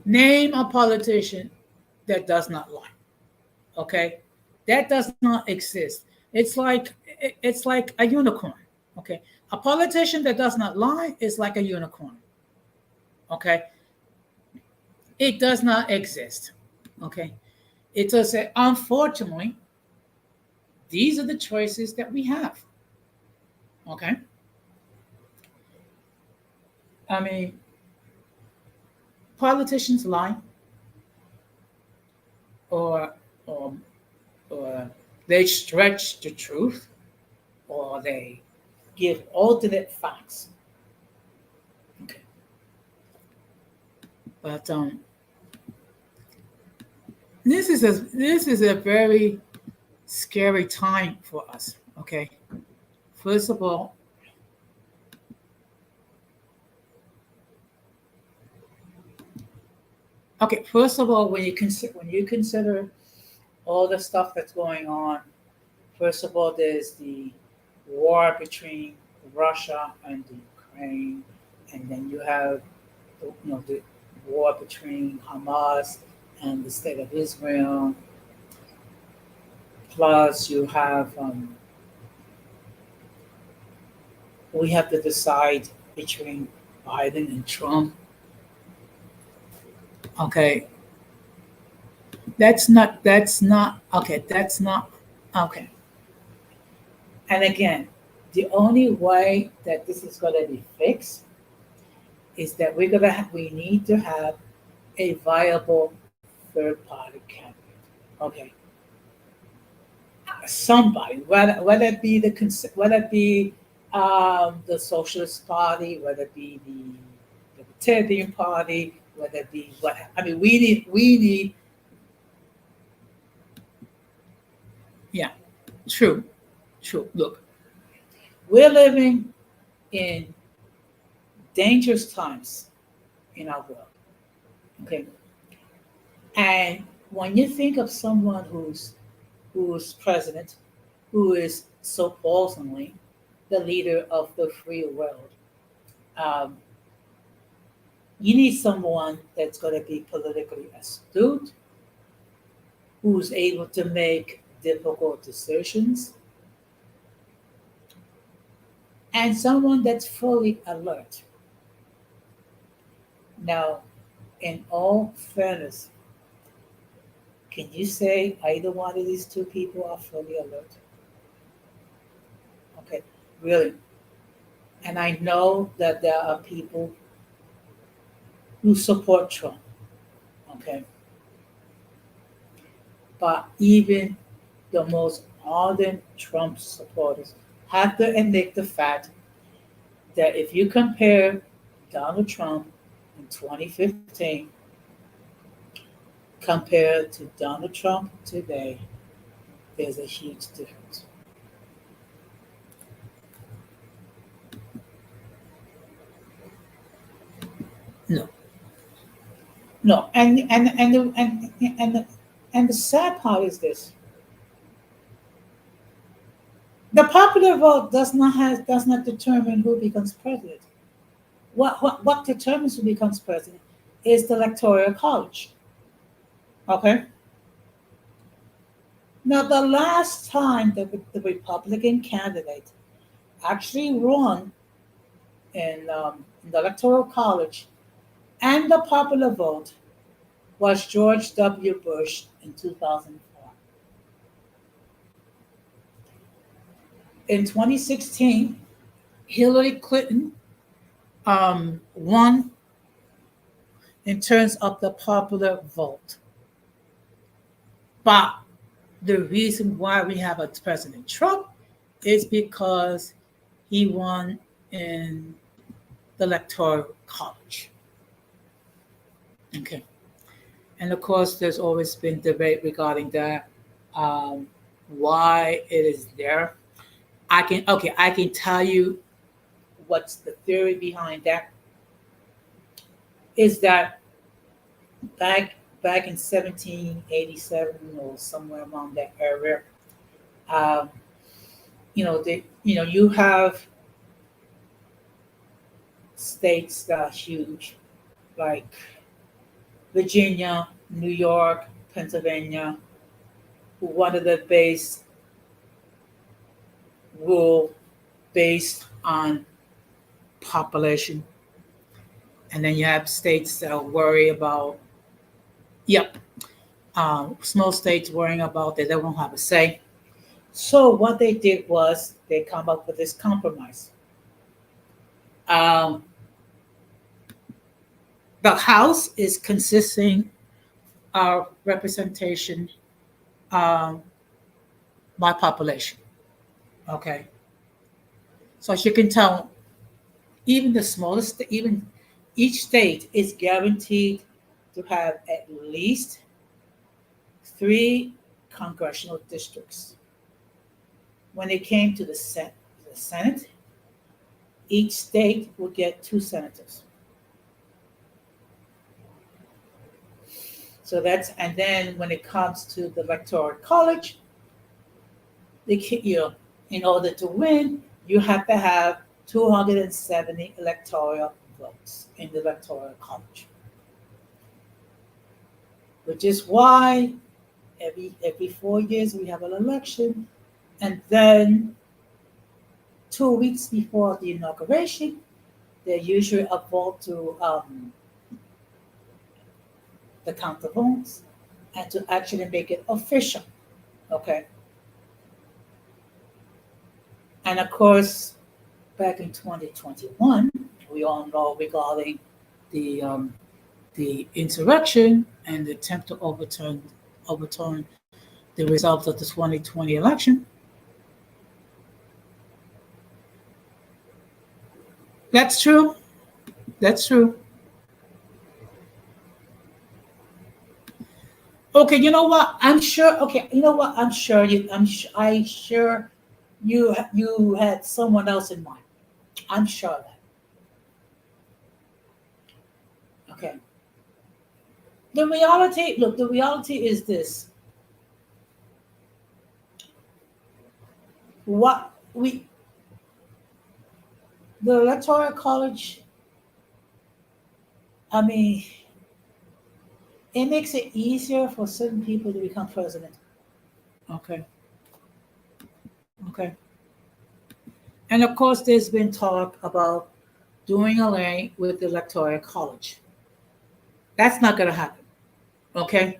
Speaker 1: Name a politician that does not lie. Okay? That does not exist. It's like a unicorn. Okay? A politician that does not lie is like a unicorn. Okay? It does not exist. Okay? It does say, unfortunately, these are the choices that we have. Okay? I mean, politicians lie, or they stretch the truth, or they give alternate facts. Okay. But this is a very scary time for us. Okay. First of all, when you consider all the stuff that's going on, first of all, there's the war between Russia and Ukraine, and then you have the war between Hamas and the state of Israel. Plus, you have we have to decide between Biden and Trump. Okay. That's not okay. And again, the only way that this is going to be fixed is that we need to have a viable third party candidate. Okay. Somebody, whether it be the Socialist Party, whether it be the Libertarian Party, whether it be what I mean, we need. Yeah, true. Look, we're living in dangerous times in our world. Okay, and when you think of someone who's president, who is supposedly the leader of the free world, you need someone that's going to be politically astute, who's able to make difficult decisions, and someone that's fully alert. Now, in all fairness, can you say either one of these two people are fully alert? Okay, really. And I know that there are people who support Trump. Okay, but even the most ardent Trump supporters have to admit the fact that if you compare Donald Trump in 2015 compared to Donald Trump today, there's a huge difference. No, no, and the sad part is this: the popular vote does not determine who becomes president. What determines who becomes president is the electoral college. Okay. Now, the last time the Republican candidate actually won in the electoral college and the popular vote was George W. Bush in 2004. In 2016, Hillary Clinton won in terms of the popular vote. But the reason why we have a President Trump is because he won in the electoral college. Okay. And of course, there's always been debate regarding that, um, why it is there. I can tell you what's the theory behind that is that back in 1787 or somewhere around that area, um, you have states that are huge, like Virginia, New York, Pennsylvania, who wanted to base rule based on population. And then you have states that worry about, yep, small states worrying about that they won't have a say. So what they did was they come up with this compromise. Um, the House is consisting of representation um, by population. Okay, so as you can tell, even the smallest, even each state is guaranteed to have at least three congressional districts. When it came to the Senate, each state would get two senators. So that's, and then when it comes to the electoral college, in order to win, you have to have 270 electoral votes in the electoral college, which is why every 4 years we have an election, and then 2 weeks before the inauguration, they usually a vote to the count of votes and to actually make it official. Okay. And of course, back in 2021, we all know regarding the the insurrection and the attempt to overturn the results of the 2020 election. That's true. That's true. Okay, you know what? I'm sure. Okay, you know what? I'm sure you. I sure you had someone else in mind. I'm sure of that. Okay. The reality. Look, the reality is this. What we the electoral college. I mean, it makes it easier for certain people to become president. Okay. Okay. And of course, there's been talk about doing away with the electoral college. That's not going to happen. Okay.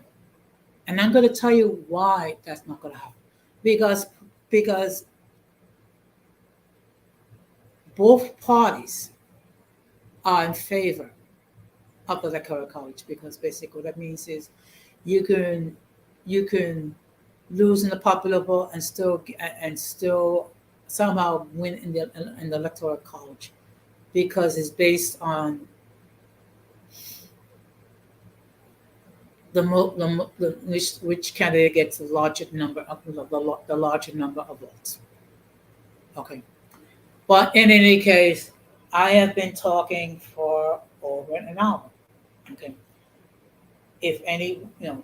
Speaker 1: And I'm going to tell you why that's not going to happen. Because because both parties are in favor of the electoral college, because basically what that means is you can you can lose in the popular vote and still somehow win in the electoral college, because it's based on which candidate gets the larger number of the larger number of votes. Okay, but in any case, I have been talking for over an hour. Okay, if any, of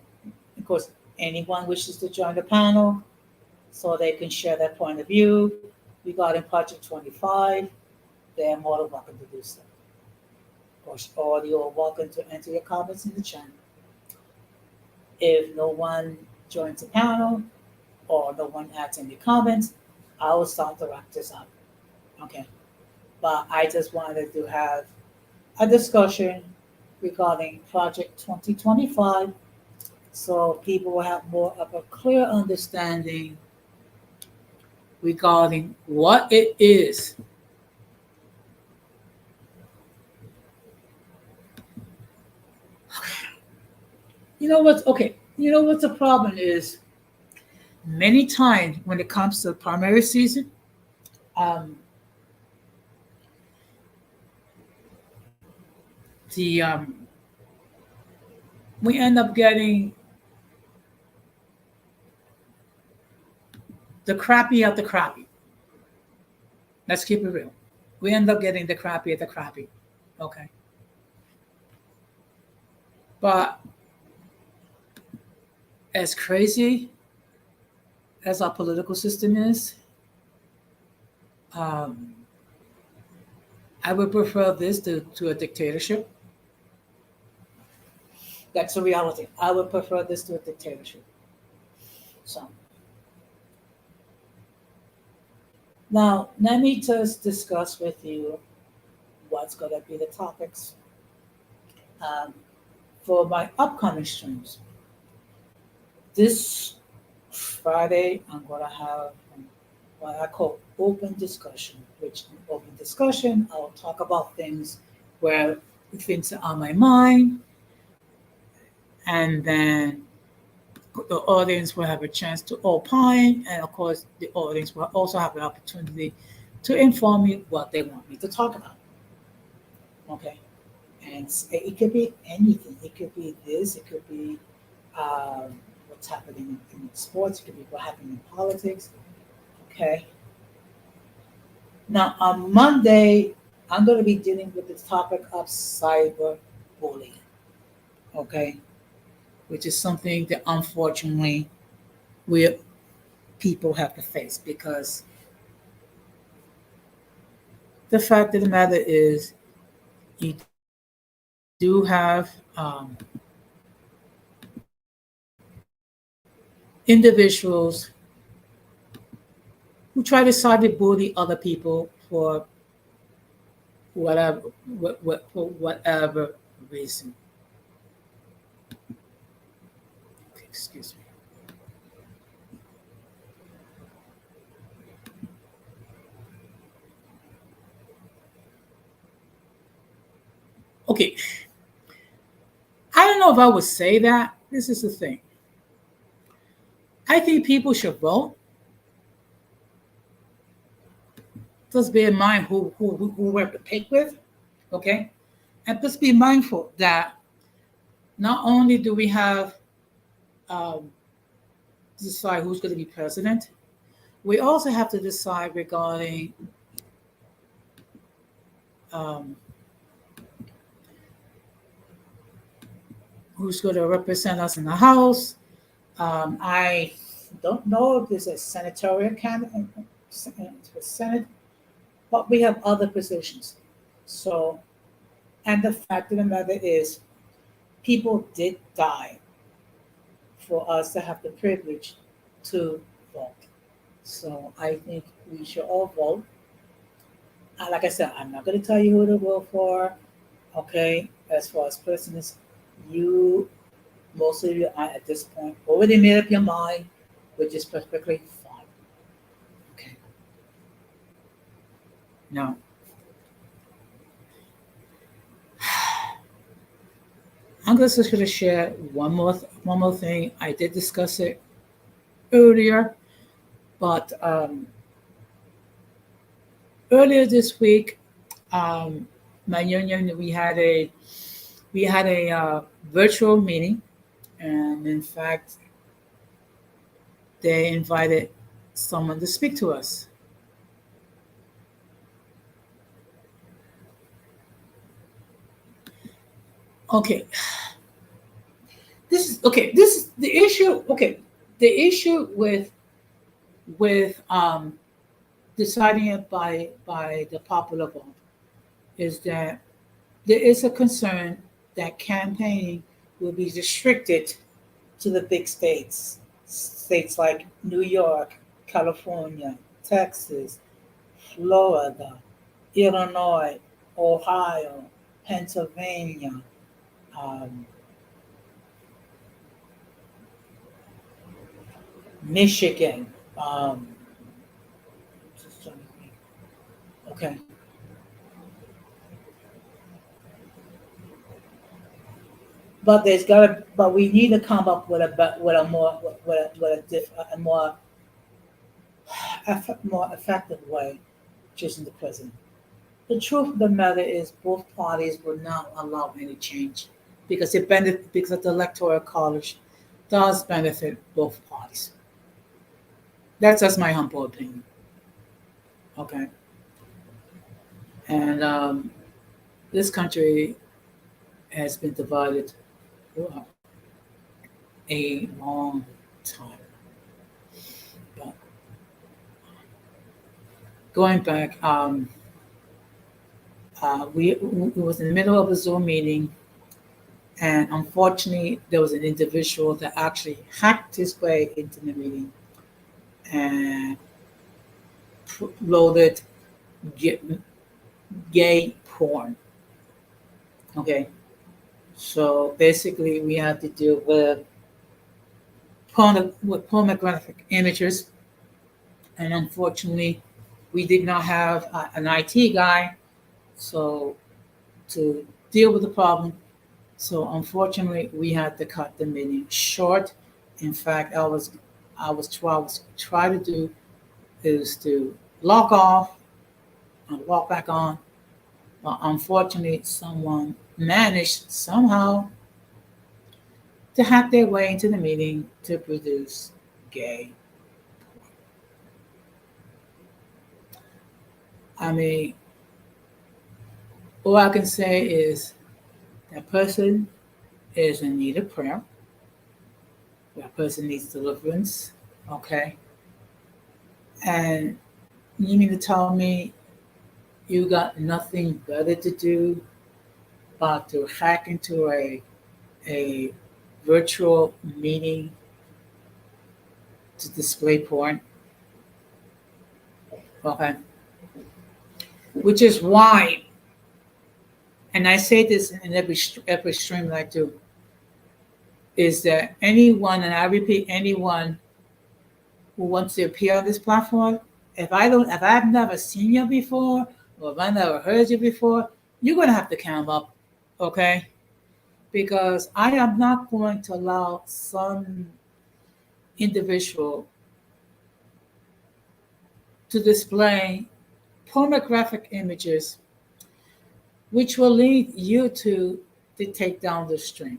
Speaker 1: course, anyone wishes to join the panel so they can share their point of view regarding Project 25, they are more than welcome to do so. Of course, or you are welcome to enter your comments in the chat. If no one joins the panel or no one adds any comments, I will start to wrap this up. Okay. But I just wanted to have a discussion regarding Project 2025 so people will have more of a clear understanding regarding what it is. You know what's the problem is, many times when it comes to primary season, um, the we end up getting the crappy of the crappy. Let's keep it real. We end up getting the crappy of the crappy. Okay. But as crazy as our political system is, um, I would prefer this to a dictatorship. That's the reality. I would prefer this to a dictatorship. So now let me just discuss with you what's going to be the topics um, for my upcoming streams. This Friday, I'm going to have what I call open discussion, which in open discussion, I'll talk about things where things are on my mind, and then the audience will have a chance to opine, and of course, the audience will also have an opportunity to inform me what they want me to talk about. Okay, and it could be anything. It could be this. It could be what's happening in sports. It could be what happened in politics. Okay. Now on Monday, I'm going to be dealing with the topic of cyberbullying. Okay, which is something that unfortunately we people have to face, because the fact of the matter is you do have individuals who try to cyberbully other people for whatever for whatever reason. Okay, excuse me. Okay, I don't know if I would say that. This is the thing. I think people should vote. Just bear in mind who we have to pick with. Okay, and just be mindful that not only do we have um, to decide who's going to be president, we also have to decide regarding um, who's going to represent us in the House. I don't know if there's a senatorial candidate for Senate, but we have other positions. So, and the fact of the matter is, people did die for us to have the privilege to vote. So I think we should all vote. Like I said, I'm not going to tell you who to vote for. Okay, as far as persons, you most of you are at this point already made up your mind, which is perfectly fine. Okay. Now, I'm just going to share one more thing. I did discuss it earlier, but earlier this week, um, my union we had a virtual meeting, and in fact, they invited someone to speak to us. Okay, this is okay. This is the issue. Okay, the issue with deciding it by the popular vote is that there is a concern that campaigning will be restricted to the big states like New York, California, Texas, Florida, Illinois, Ohio, Pennsylvania, um, Michigan. Just trying to think. Okay, but but we need to come up with a more a more effective way choosing the president. The truth of the matter is, both parties will not allow any change because the electoral college does benefit both parties. That's just my humble opinion. Okay, and this country has been divided for a long time. But going back, we was in the middle of a Zoom meeting, and unfortunately, there was an individual that actually hacked his way into the meeting and loaded ga- gay porn. Okay, so basically, we had to deal with pornographic images, and unfortunately, we did not have an IT guy, so to deal with the problem. So unfortunately, we had to cut the meeting short. In fact, I was try to do is to log off and walk back on. But unfortunately, someone managed somehow to hack their way into the meeting to produce gay. I mean, all I can say is that person is in need of prayer. That person needs deliverance. Okay. And you mean to tell me you got nothing better to do but to hack into a virtual meeting to display porn? Okay. Which is why, and I say this in every stream that I do, is that anyone, and I repeat, anyone who wants to appear on this platform, if I've never seen you before, or if I never heard you before, you're gonna have to come up, okay? Because I am not going to allow some individual to display pornographic images which will lead you to take down the stream.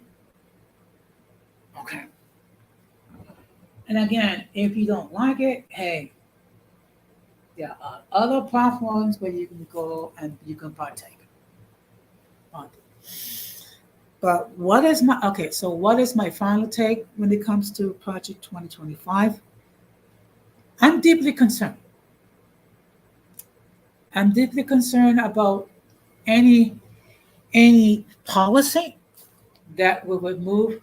Speaker 1: Okay. And again, if you don't like it, hey, there are other platforms where you can go and you can partake. But what is my okay? So what is my final take when it comes to Project 2025? I'm deeply concerned. I'm deeply concerned about any policy that will remove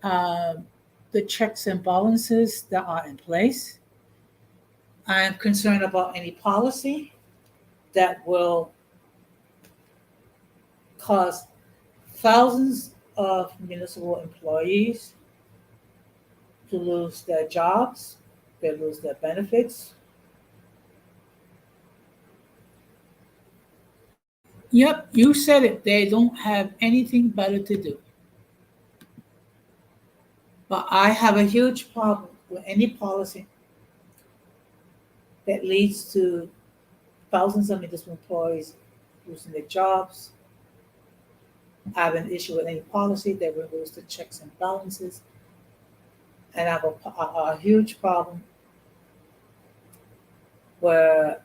Speaker 1: the checks and balances that are in place. I am concerned about any policy that will cause thousands of municipal employees to lose their jobs, they lose their benefits. Yep, you said it. They don't have anything better to do. But I have a huge problem with any policy that leads to thousands of municipal employees losing their jobs. I have an issue with any policy that removes the checks and balances. And I have a huge problem where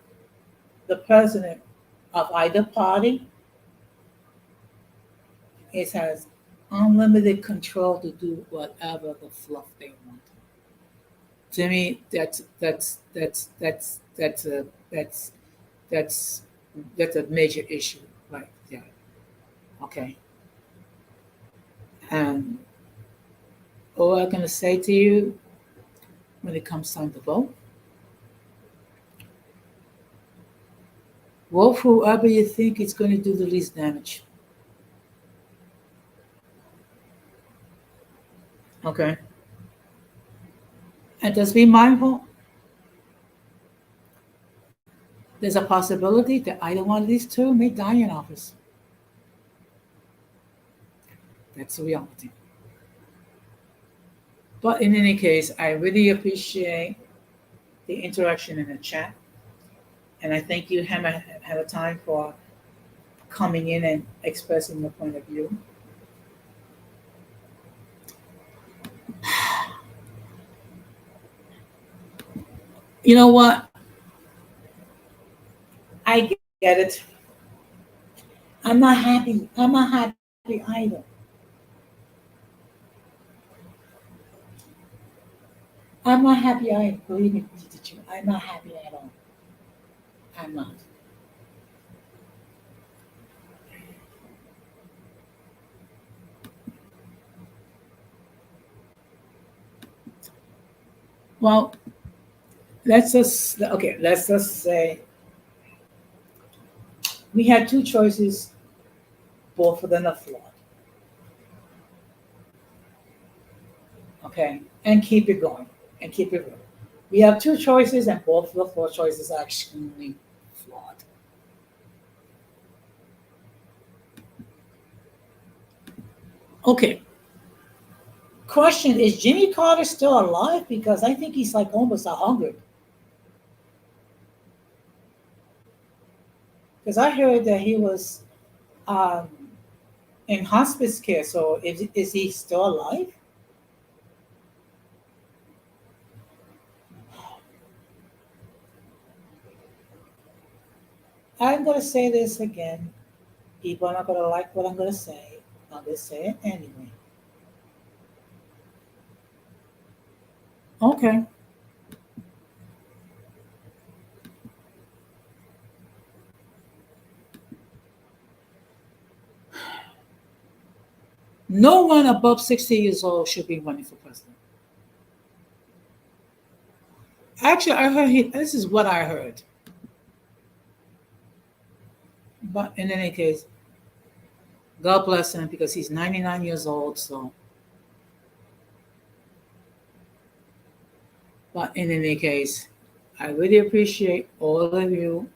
Speaker 1: the president of either party has unlimited control to do whatever the fluff they want. To me, that's that's a major issue right there. Okay. And all I'm gonna say to you when it comes time to vote for whoever you think is going to do the least damage. Okay. And just be mindful. There's a possibility that either one of these two may die in office. That's the reality. But in any case, I really appreciate the interaction in the chat. And I thank you, Hannah, have a time for coming in and expressing your point of view. You know what? I get it. I'm not happy. I'm not happy either. I'm not happy either. Believe me, teacher. I'm not happy at all. I'm not. Well, let's just say we had two choices, both of them are flawed. Okay, and keep it going, and keep it going. We have two choices, and both of the four choices are extremely flawed. Okay. Question: is Jimmy Carter still alive? Because I think he's like almost 100. Because I heard that he was um, in hospice care. So is he still alive? I'm going to say this again. People are not going to like what I'm going to say. I'm going to say it anyway. Okay. No one above 60 years old should be running for president. Actually, I heard this is what I heard. But in any case, God bless him because he's 99 years old. So, but in any case, I really appreciate all of you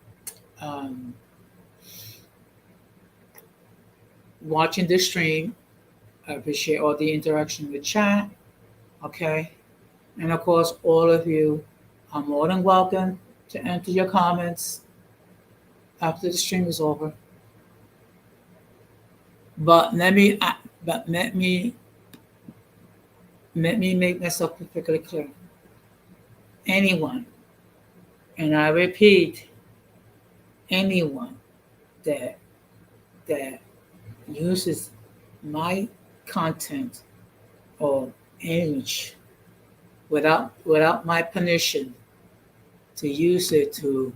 Speaker 1: watching this stream. I appreciate all the interaction with chat. Okay. And of course, all of you are more than welcome to enter your comments after the stream is over. But let me make myself perfectly clear. Anyone, and I repeat, anyone that uses my content or image without my permission to use it to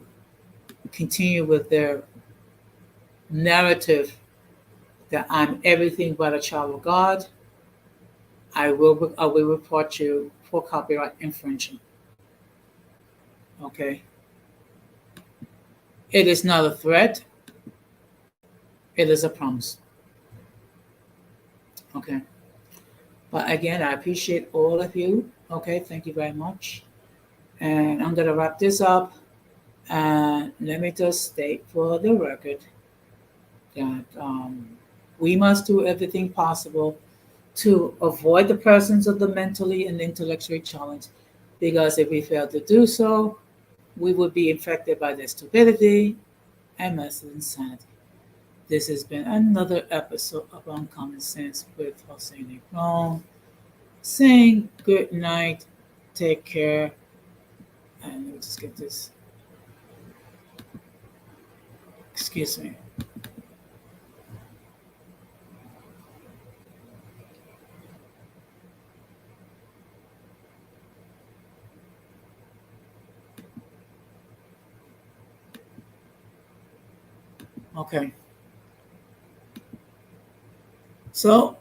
Speaker 1: continue with their narrative that I'm everything but a child of God, I will report you for copyright infringement. Okay. It is not a threat. It is a promise. Okay. But again, I appreciate all of you. Okay, thank you very much. And I'm going to wrap this up. And let me just state for the record that we must do everything possible to avoid the presence of the mentally and intellectually challenged, because if we fail to do so, we would be infected by their stupidity and massive insanity. This has been another episode of Uncommon Sense with Jose Negron, saying good night, take care, and let me just get this. Excuse me. Okay. So,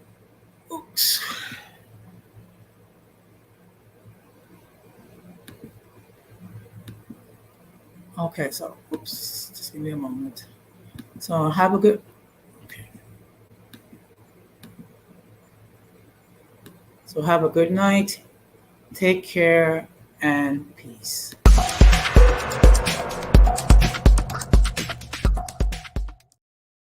Speaker 1: oops. Okay, so, oops, just give me a moment. So, have a good, okay. So, have a good night, take care, and peace.